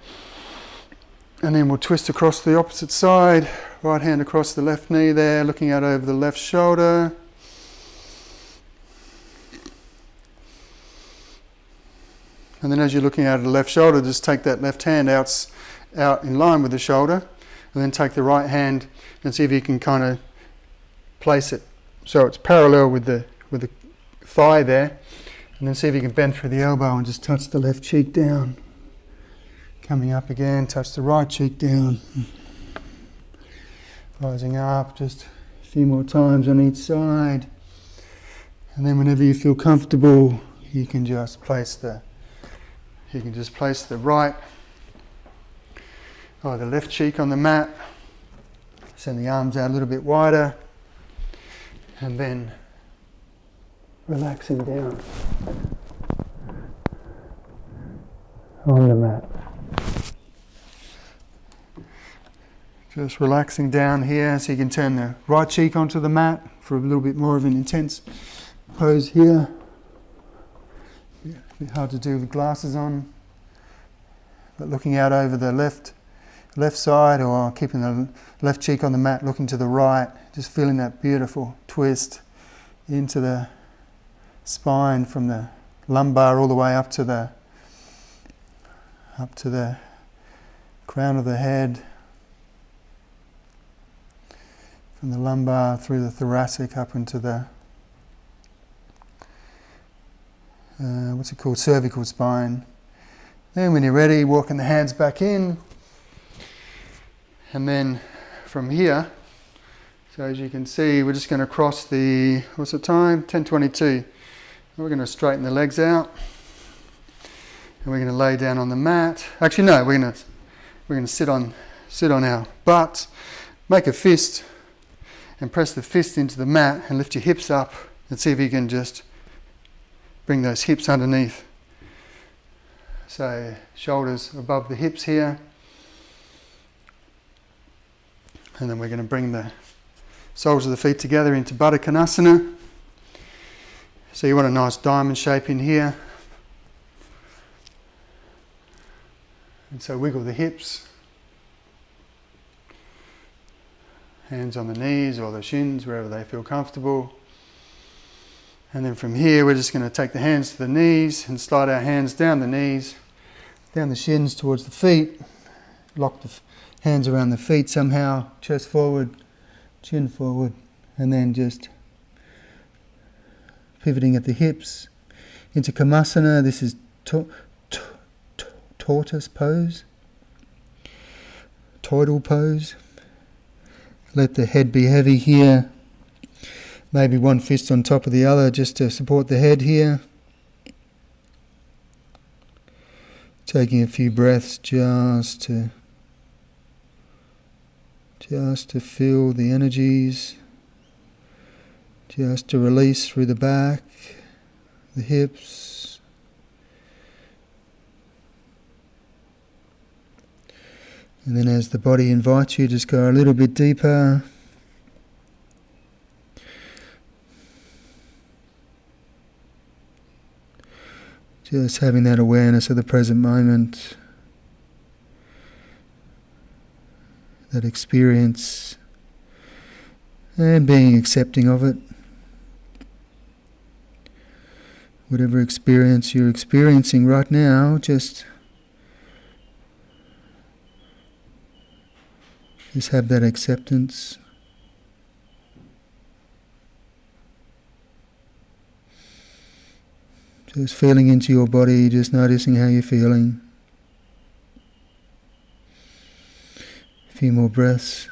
And then we'll twist across the opposite side, right hand across the left knee there, looking out over the left shoulder. And then as you're looking out at the left shoulder, just take that left hand out in line with the shoulder, and then take the right hand and see if you can kind of place it so it's parallel with the thigh there, and then see if you can bend through the elbow and just touch the left cheek down. Coming up again, touch the right cheek down. Rising up, just a few more times on each side. And then whenever you feel comfortable, you can just place the right or the left cheek on the mat. Send the arms out a little bit wider. And then relaxing down on the mat. Just relaxing down here, so you can turn the right cheek onto the mat for a little bit more of an intense pose here. A bit hard to do with glasses on, but looking out over the left side, or keeping the left cheek on the mat, looking to the right, just feeling that beautiful twist into the spine from the lumbar all the way up to the crown of the head, from the lumbar through the thoracic up into the cervical spine. Then when you're ready, walking the hands back in, and then from here, so as you can see, we're just going to cross the, what's the time? 10:22. We're going to straighten the legs out, and we're going to lay down on the mat. Actually, no, we're going to sit on our butt, make a fist, and press the fist into the mat, and lift your hips up, and see if you can just bring those hips underneath. So shoulders above the hips here, and then we're going to bring the soles of the feet together into Baddha Konasana. So you want a nice diamond shape in here. And so wiggle the hips, hands on the knees or the shins, wherever they feel comfortable. And then from here, we're just going to take the hands to the knees and slide our hands down the knees, down the shins towards the feet. Lock the hands around the feet somehow, chest forward, chin forward, and then just pivoting at the hips into Kamasana. This is tortoise pose, toidal pose. Let the head be heavy here. Maybe one fist on top of the other just to support the head here. Taking a few breaths just to feel the energies, just to release through the back, the hips. And then as the body invites you, just go a little bit deeper. Just having that awareness of the present moment, that experience, and being accepting of it. Whatever experience you're experiencing right now, just have that acceptance. Just feeling into your body, just noticing how you're feeling. A few more breaths.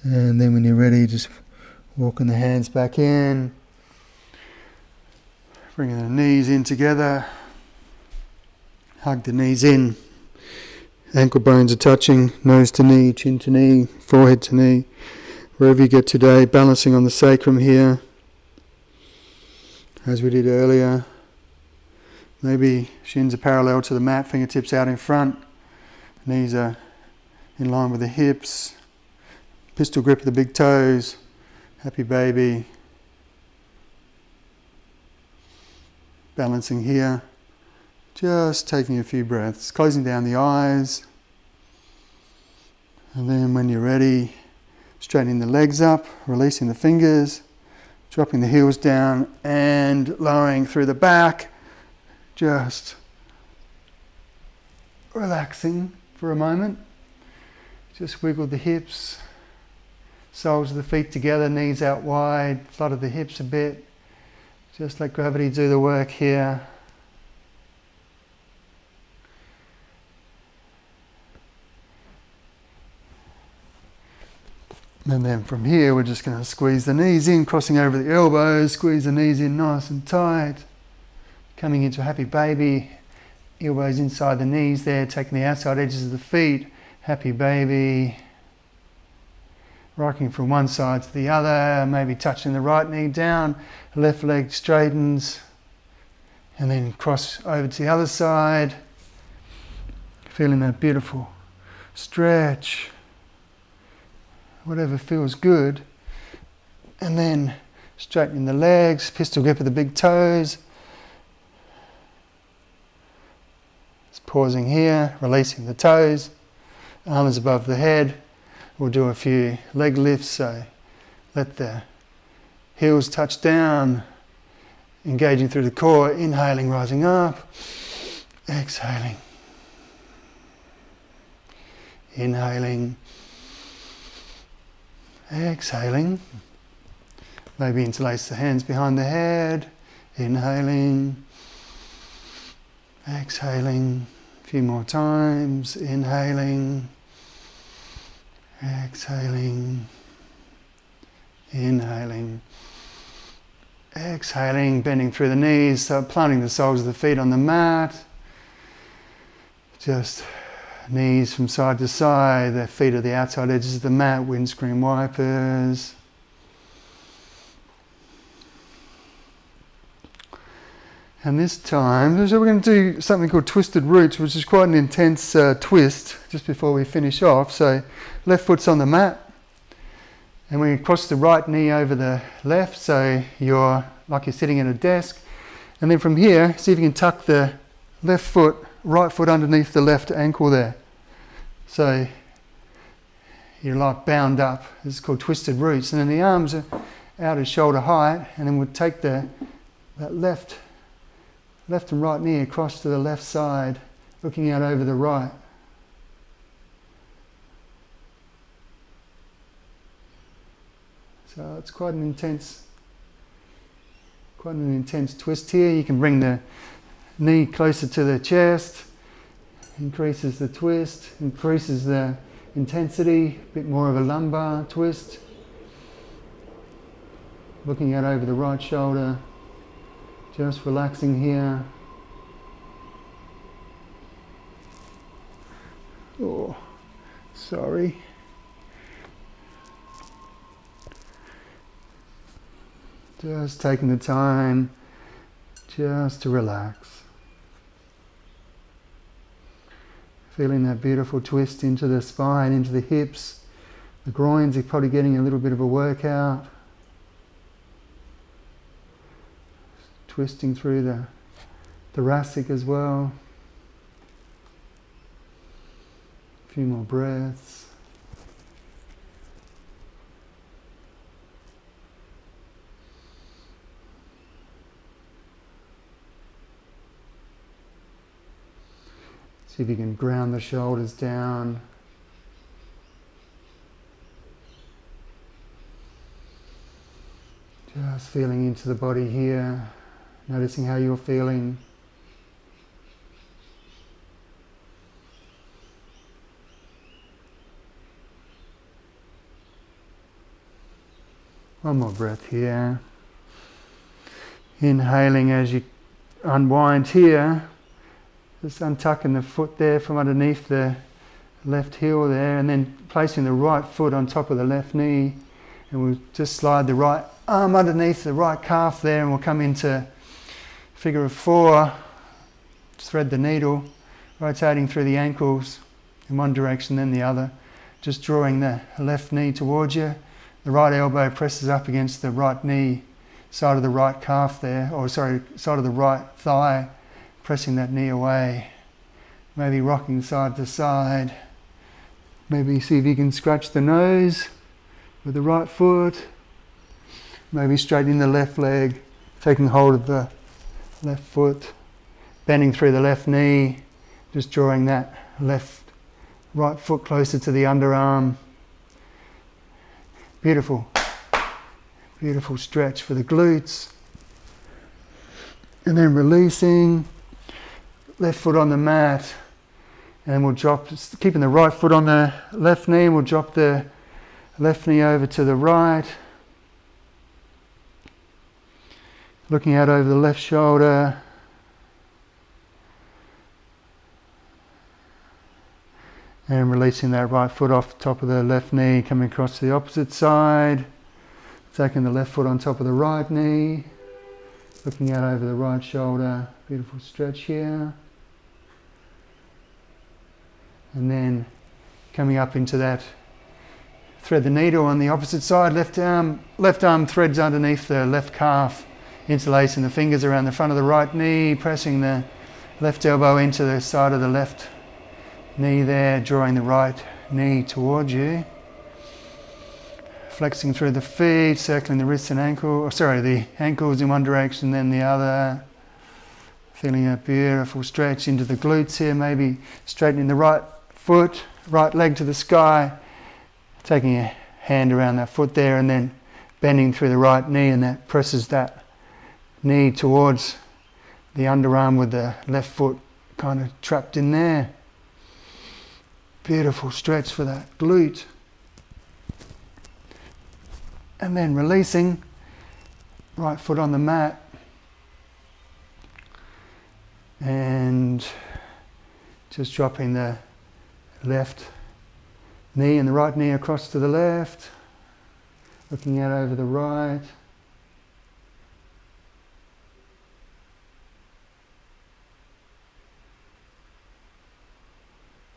And then when you're ready, just walking the hands back in, bringing the knees in together, hug the knees in, ankle bones are touching, nose to knee, chin to knee, forehead to knee, wherever you get today, balancing on the sacrum here, as we did earlier. Maybe shins are parallel to the mat, fingertips out in front, knees are in line with the hips, pistol grip of the big toes, happy baby. Balancing here, just taking a few breaths, closing down the eyes, and then when you're ready, straightening the legs up, releasing the fingers, dropping the heels down and lowering through the back, just relaxing for a moment. Just wiggle the hips, soles of the feet together, knees out wide, flutter the hips a bit. Just let gravity do the work here. And then from here, we're just going to squeeze the knees in, crossing over the elbows, squeeze the knees in nice and tight. Coming into a happy baby, elbows inside the knees there, taking the outside edges of the feet, happy baby. Rocking from one side to the other, maybe touching the right knee down, left leg straightens, and then cross over to the other side. Feeling that beautiful stretch, whatever feels good. And then straightening the legs, pistol grip of the big toes. Just pausing here, releasing the toes, arms above the head. We'll do a few leg lifts, so let the heels touch down, engaging through the core, inhaling, rising up, exhaling. Inhaling, exhaling. Maybe interlace the hands behind the head, inhaling, exhaling. A few more times, inhaling, exhaling, inhaling, exhaling, bending through the knees, start planting the soles of the feet on the mat. Just knees from side to side, the feet at the outside edges of the mat, windscreen wipers. And this time, so we're going to do something called twisted roots, which is quite an intense twist just before we finish off. So left foot's on the mat, and we cross the right knee over the left, so you're like you're sitting at a desk. And then from here, see if you can tuck the left foot, right foot underneath the left ankle there. So you're like bound up. This is called twisted roots. And then the arms are out at shoulder height, and then we'll take that left and right knee across to the left side, looking out over the right. So it's quite an intense twist here. You can bring the knee closer to the chest, increases the twist, increases the intensity, a bit more of a lumbar twist. Looking out over the right shoulder, just relaxing here. Oh, sorry. Just taking the time just to relax. Feeling that beautiful twist into the spine, into the hips. The groins are probably getting a little bit of a workout. Twisting through the thoracic as well. A few more breaths. See if you can ground the shoulders down. Just feeling into the body here. Noticing how you're feeling. One more breath here. Inhaling as you unwind here. Just untucking the foot there from underneath the left heel there, and then placing the right foot on top of the left knee. And we'll just slide the right arm underneath the right calf there, and we'll come into figure of 4, thread the needle, rotating through the ankles in one direction then the other, just drawing the left knee towards you. The right elbow presses up against the right knee, side of the right calf there, side of the right thigh, pressing that knee away. Maybe rocking side to side. Maybe see if you can scratch the nose with the right foot. Maybe straightening the left leg, taking hold of the left foot, bending through the left knee, just drawing that right foot closer to the underarm. Beautiful, beautiful stretch for the glutes. And then releasing, left foot on the mat, and we'll drop, keeping the right foot on the left knee, and we'll drop the left knee over to the right. Looking out over the left shoulder. And releasing that right foot off the top of the left knee, coming across to the opposite side. Taking the left foot on top of the right knee. Looking out over the right shoulder. Beautiful stretch here. And then coming up into that, thread the needle on the opposite side, left arm threads underneath the left calf, interlacing the fingers around the front of the right knee, pressing the left elbow into the side of the left knee there, drawing the right knee towards you. Flexing through the feet, circling the wrists and the ankles in one direction, then the other. Feeling a beautiful stretch into the glutes here, maybe straightening the right foot, right leg to the sky, taking a hand around that foot there and then bending through the right knee, and that presses that knee towards the underarm with the left foot kind of trapped in there. Beautiful stretch for that glute. And then releasing, right foot on the mat. And just dropping the left knee and the right knee across to the left, looking out over the right.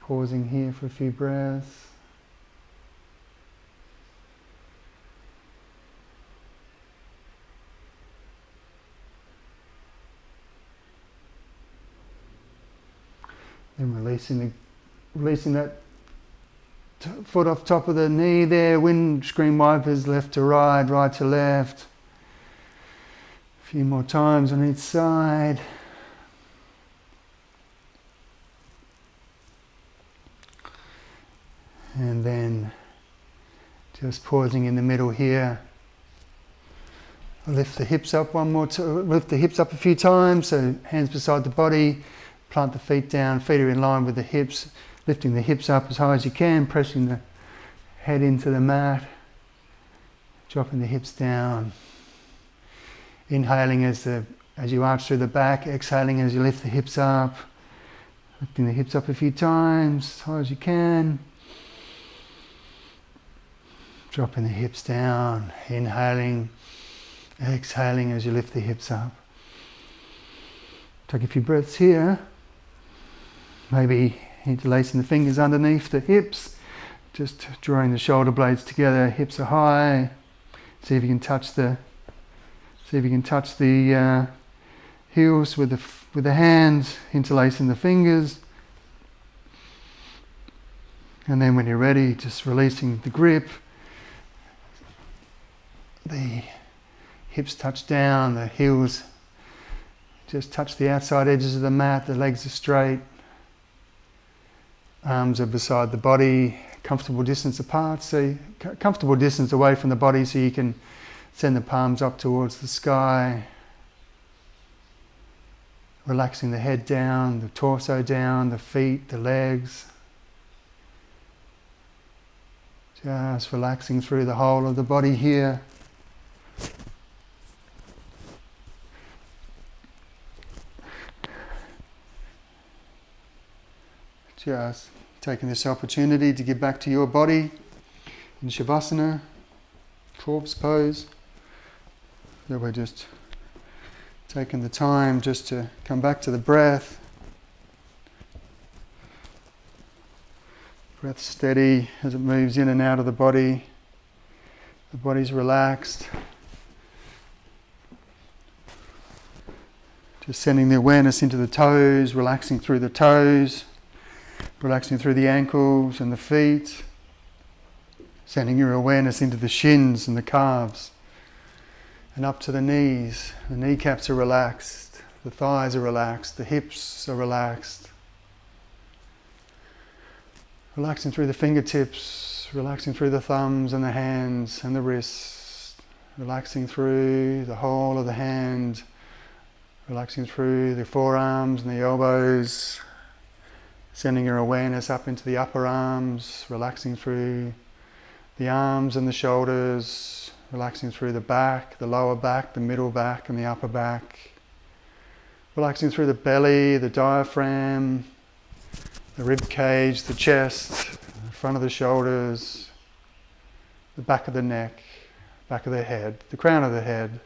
Pausing here for a few breaths. Then releasing that foot off top of the knee there, windscreen wipers left to right, right to left. A few more times on each side. And then just pausing in the middle here. Lift the hips up lift the hips up a few times, so hands beside the body. Plant the feet down, feet are in line with the hips, lifting the hips up as high as you can, pressing the head into the mat, dropping the hips down. Inhaling as you arch through the back, exhaling as you lift the hips up, lifting the hips up a few times, as high as you can. Dropping the hips down, inhaling, exhaling as you lift the hips up. Take a few breaths here. Maybe interlacing the fingers underneath the hips, just drawing the shoulder blades together, hips are high. See if you can touch the heels with the hands, interlacing the fingers. And then when you're ready, just releasing the grip. The hips touch down, the heels just touch the outside edges of the mat, the legs are straight. Arms are beside the body, comfortable distance apart, so comfortable distance away from the body so you can send the palms up towards the sky. Relaxing the head down, the torso down, the feet, the legs. Just relaxing through the whole of the body here. Just taking this opportunity to give back to your body in Shavasana, corpse pose. So we're just taking the time just to come back to the breath. Breath steady as it moves in and out of the body. The body's relaxed. Just sending the awareness into the toes, relaxing through the toes. Relaxing through the ankles and the feet, sending your awareness into the shins and the calves and up to the knees. The kneecaps are relaxed, the thighs are relaxed, the hips are relaxed. Relaxing through the fingertips, relaxing through the thumbs and the hands and the wrists, relaxing through the whole of the hand, relaxing through the forearms and the elbows. Sending your awareness up into the upper arms, relaxing through the arms and the shoulders, relaxing through the back, the lower back, the middle back and the upper back. Relaxing through the belly, the diaphragm, the rib cage, the chest, the front of the shoulders, the back of the neck, back of the head, the crown of the head,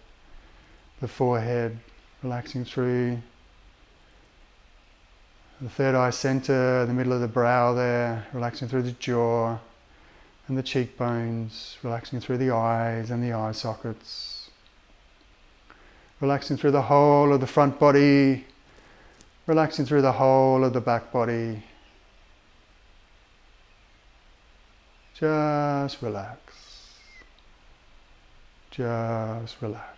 the forehead, relaxing through The third eye center, the middle of the brow there, relaxing through the jaw and the cheekbones, relaxing through the eyes and the eye sockets. Relaxing through the whole of the front body, relaxing through the whole of the back body. Just relax. Just relax.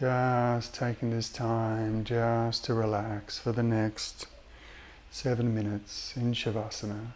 Just taking this time just to relax for the next 7 minutes in Shavasana.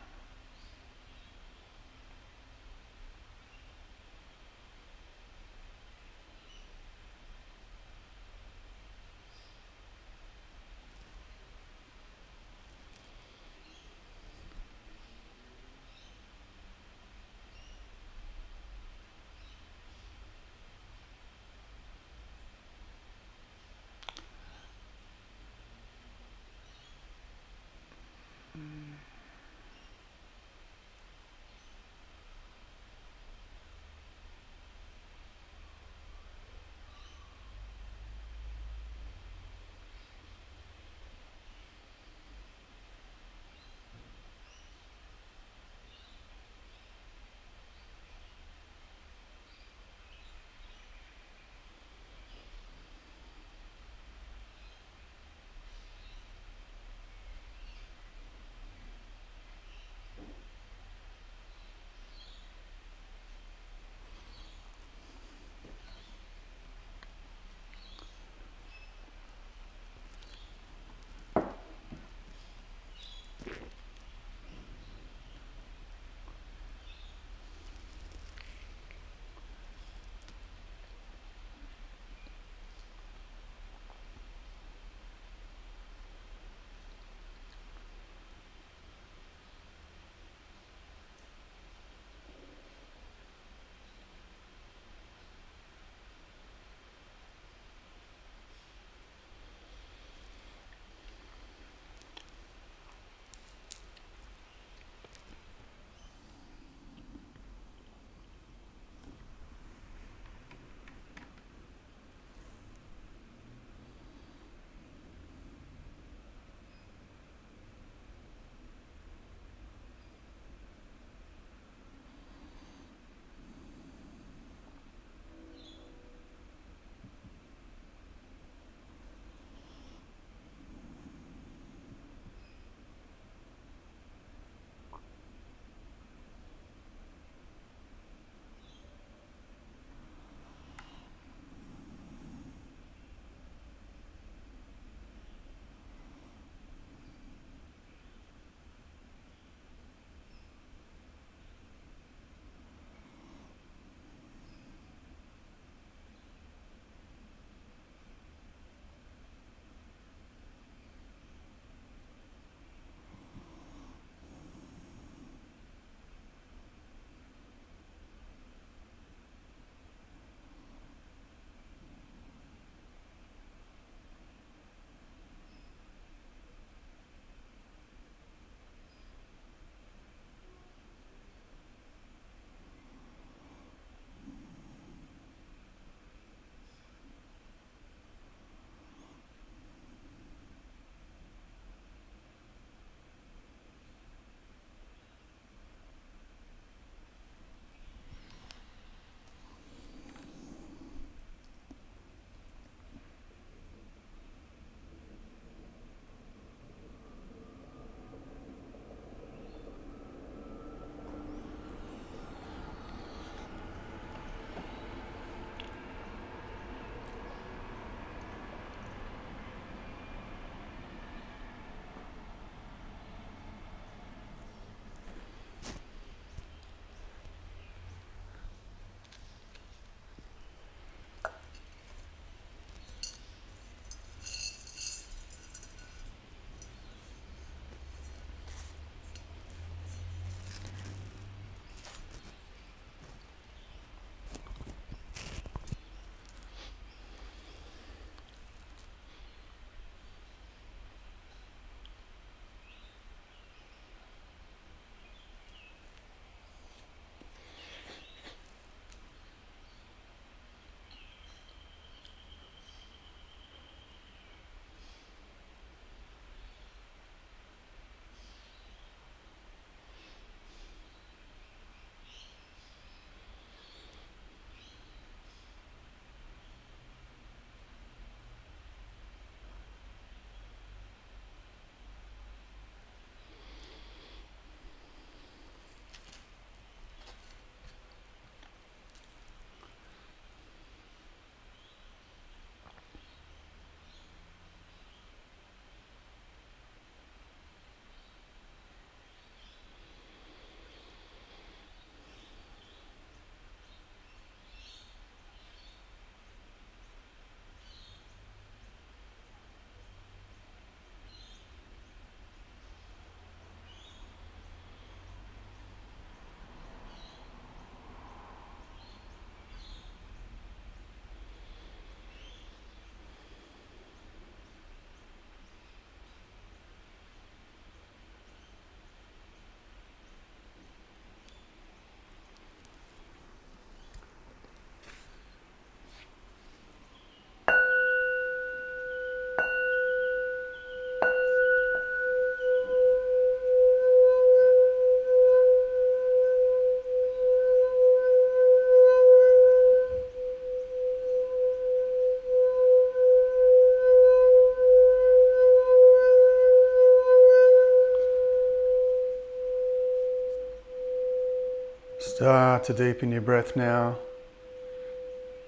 Start to deepen your breath now.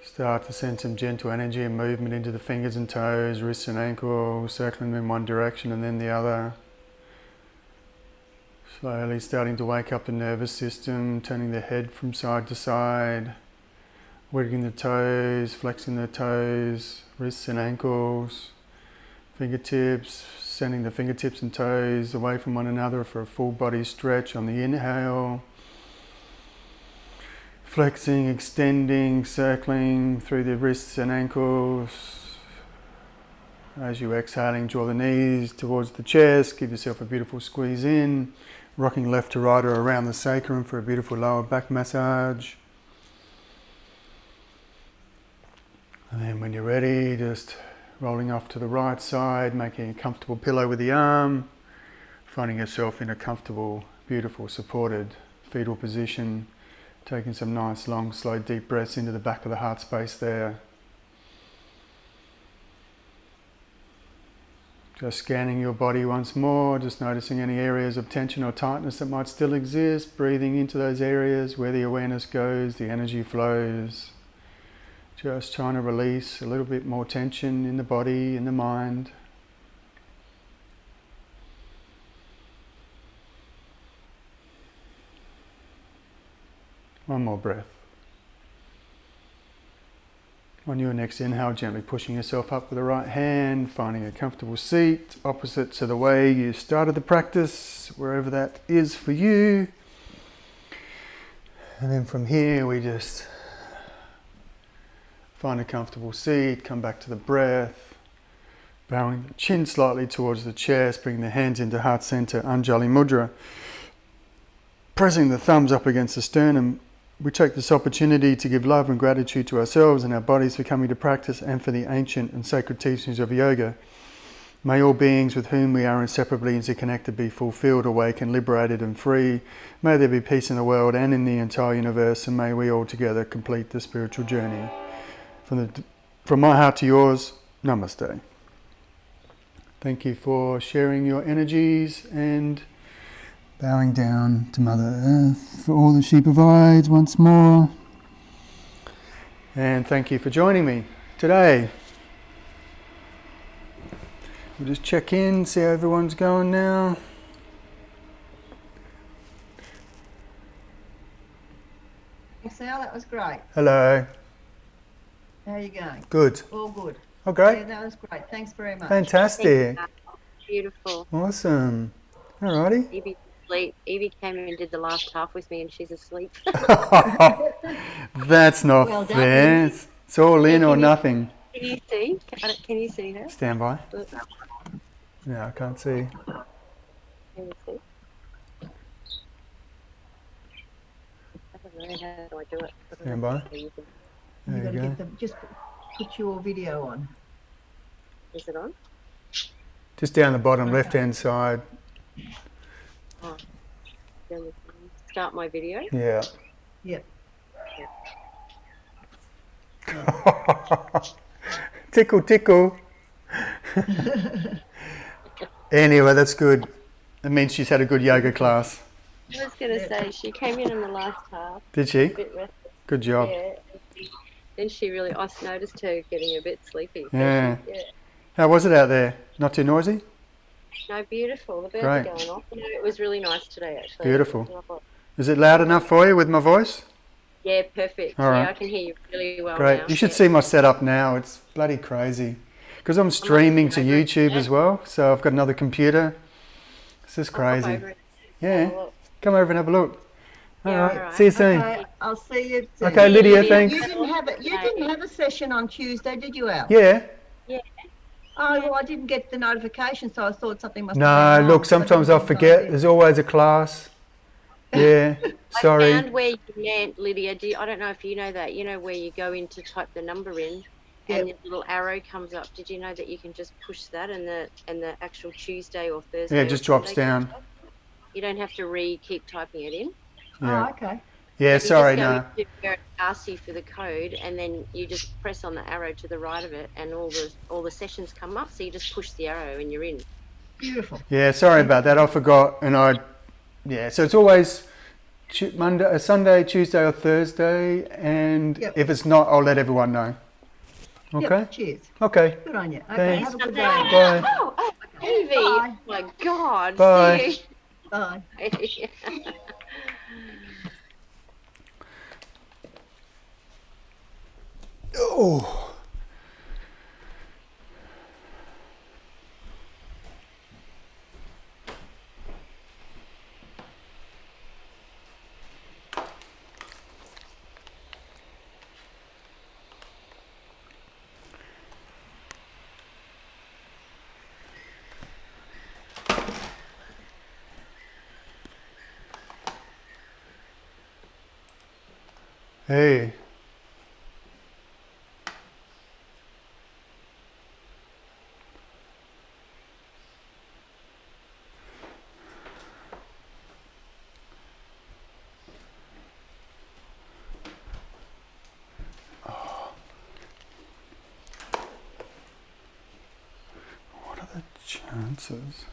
Start to send some gentle energy and movement into the fingers and toes, wrists and ankles, circling them in one direction and then the other. Slowly starting to wake up the nervous system, turning the head from side to side, wiggling the toes, flexing the toes, wrists and ankles, fingertips, sending the fingertips and toes away from one another for a full body stretch on the inhale. Flexing, extending, circling through the wrists and ankles. As you exhaling, draw the knees towards the chest, give yourself a beautiful squeeze in, rocking left to right or around the sacrum for a beautiful lower back massage. And then when you're ready, just rolling off to the right side, making a comfortable pillow with the arm, finding yourself in a comfortable, beautiful, supported fetal position. Taking some nice, long, slow, deep breaths into the back of the heart space there. Just scanning your body once more, just noticing any areas of tension or tightness that might still exist, breathing into those areas where the awareness goes, the energy flows. Just trying to release a little bit more tension in the body, in the mind. One more breath. On your next inhale, gently pushing yourself up with the right hand, finding a comfortable seat opposite to the way you started the practice, wherever that is for you. And then from here, we just find a comfortable seat, come back to the breath, bowing the chin slightly towards the chest, bring the hands into heart center, Anjali Mudra. Pressing the thumbs up against the sternum, we take this opportunity to give love and gratitude to ourselves and our bodies for coming to practice and for the ancient and sacred teachings of yoga. May all beings with whom we are inseparably interconnected be fulfilled, awakened, liberated and free. May there be peace in the world and in the entire universe, and may we all together complete the spiritual journey. From my heart to yours, Namaste. Thank you for sharing your energies and bowing down to Mother Earth for all that she provides once more. And thank you for joining me today. We'll just check in, see how everyone's going now. Thanks, Al, that was great. Hello. How are you going? Good. All good. Oh, great. Yeah, that was great. Thanks very much. Fantastic. Beautiful. Awesome. Alrighty. Evie came in and did the last half with me, and she's asleep. That's not Well done, fair. Evie. It's all in or nothing. Can you see? Can you see her? Stand by. No, I can't see. Can you see? I don't know how do I do it. Stand by. You've There got to you go. get them. Just put your video on. Is it on? Just down the bottom left-hand side. Oh. Start my video. Yeah. Yep. Tickle, tickle. Anyway, that's good. It means she's had a good yoga class. I was going to say, she came in the last half, Did she? a bit restless, Good job. yeah. Then she really, I noticed her getting a bit sleepy. So Yeah. yeah. How was it out there? Not too noisy? No, beautiful. The birds Great. are going off. You know, it was really nice today, actually. Beautiful. It was lovely. Is it loud enough for you with my voice? Yeah, perfect. All right. Yeah, I can hear you really well Great. now. You should Yeah. see my setup now. It's bloody crazy. Because I'm streaming to YouTube as well, so I've got another computer. This is I'll pop crazy. over and Yeah. have a look. Come over and have a look. All Yeah, right. all right. See you soon. Okay, I'll see you soon. Okay, Lydia, thanks. You didn't have a session on Tuesday, did you, Al? Yeah. Oh, well, I didn't get the notification, so I thought something must have No, gone wrong, look, so I sometimes didn't I have forget. time to- There's always a class. Yeah. I Sorry. found where you meant, Lydia. I don't know if you know that. You know where you go in to type the number in, and Yep. the little arrow comes up. Did you know that you can just push that, and the actual Tuesday or Thursday? Yeah, it or just drops Sunday comes down. up? You don't have to keep typing it in. Yeah. Oh, okay. Yeah, You sorry, just go no. into where it asks you for the code, and then you just press on the arrow to the right of it, and all the sessions come up. So you just push the arrow, and you're in. Beautiful. Yeah, sorry about that. I forgot. And yeah, so it's always Sunday, Tuesday, or Thursday, and Yep. if it's not, I'll let everyone know. Okay. Yep, cheers. Okay. Good on you. Okay, Thanks. have a good Sunday. day. Bye. Oh, Evie. Bye. Oh my God. Bye. See Bye. you. Oh. Hey. What are the chances?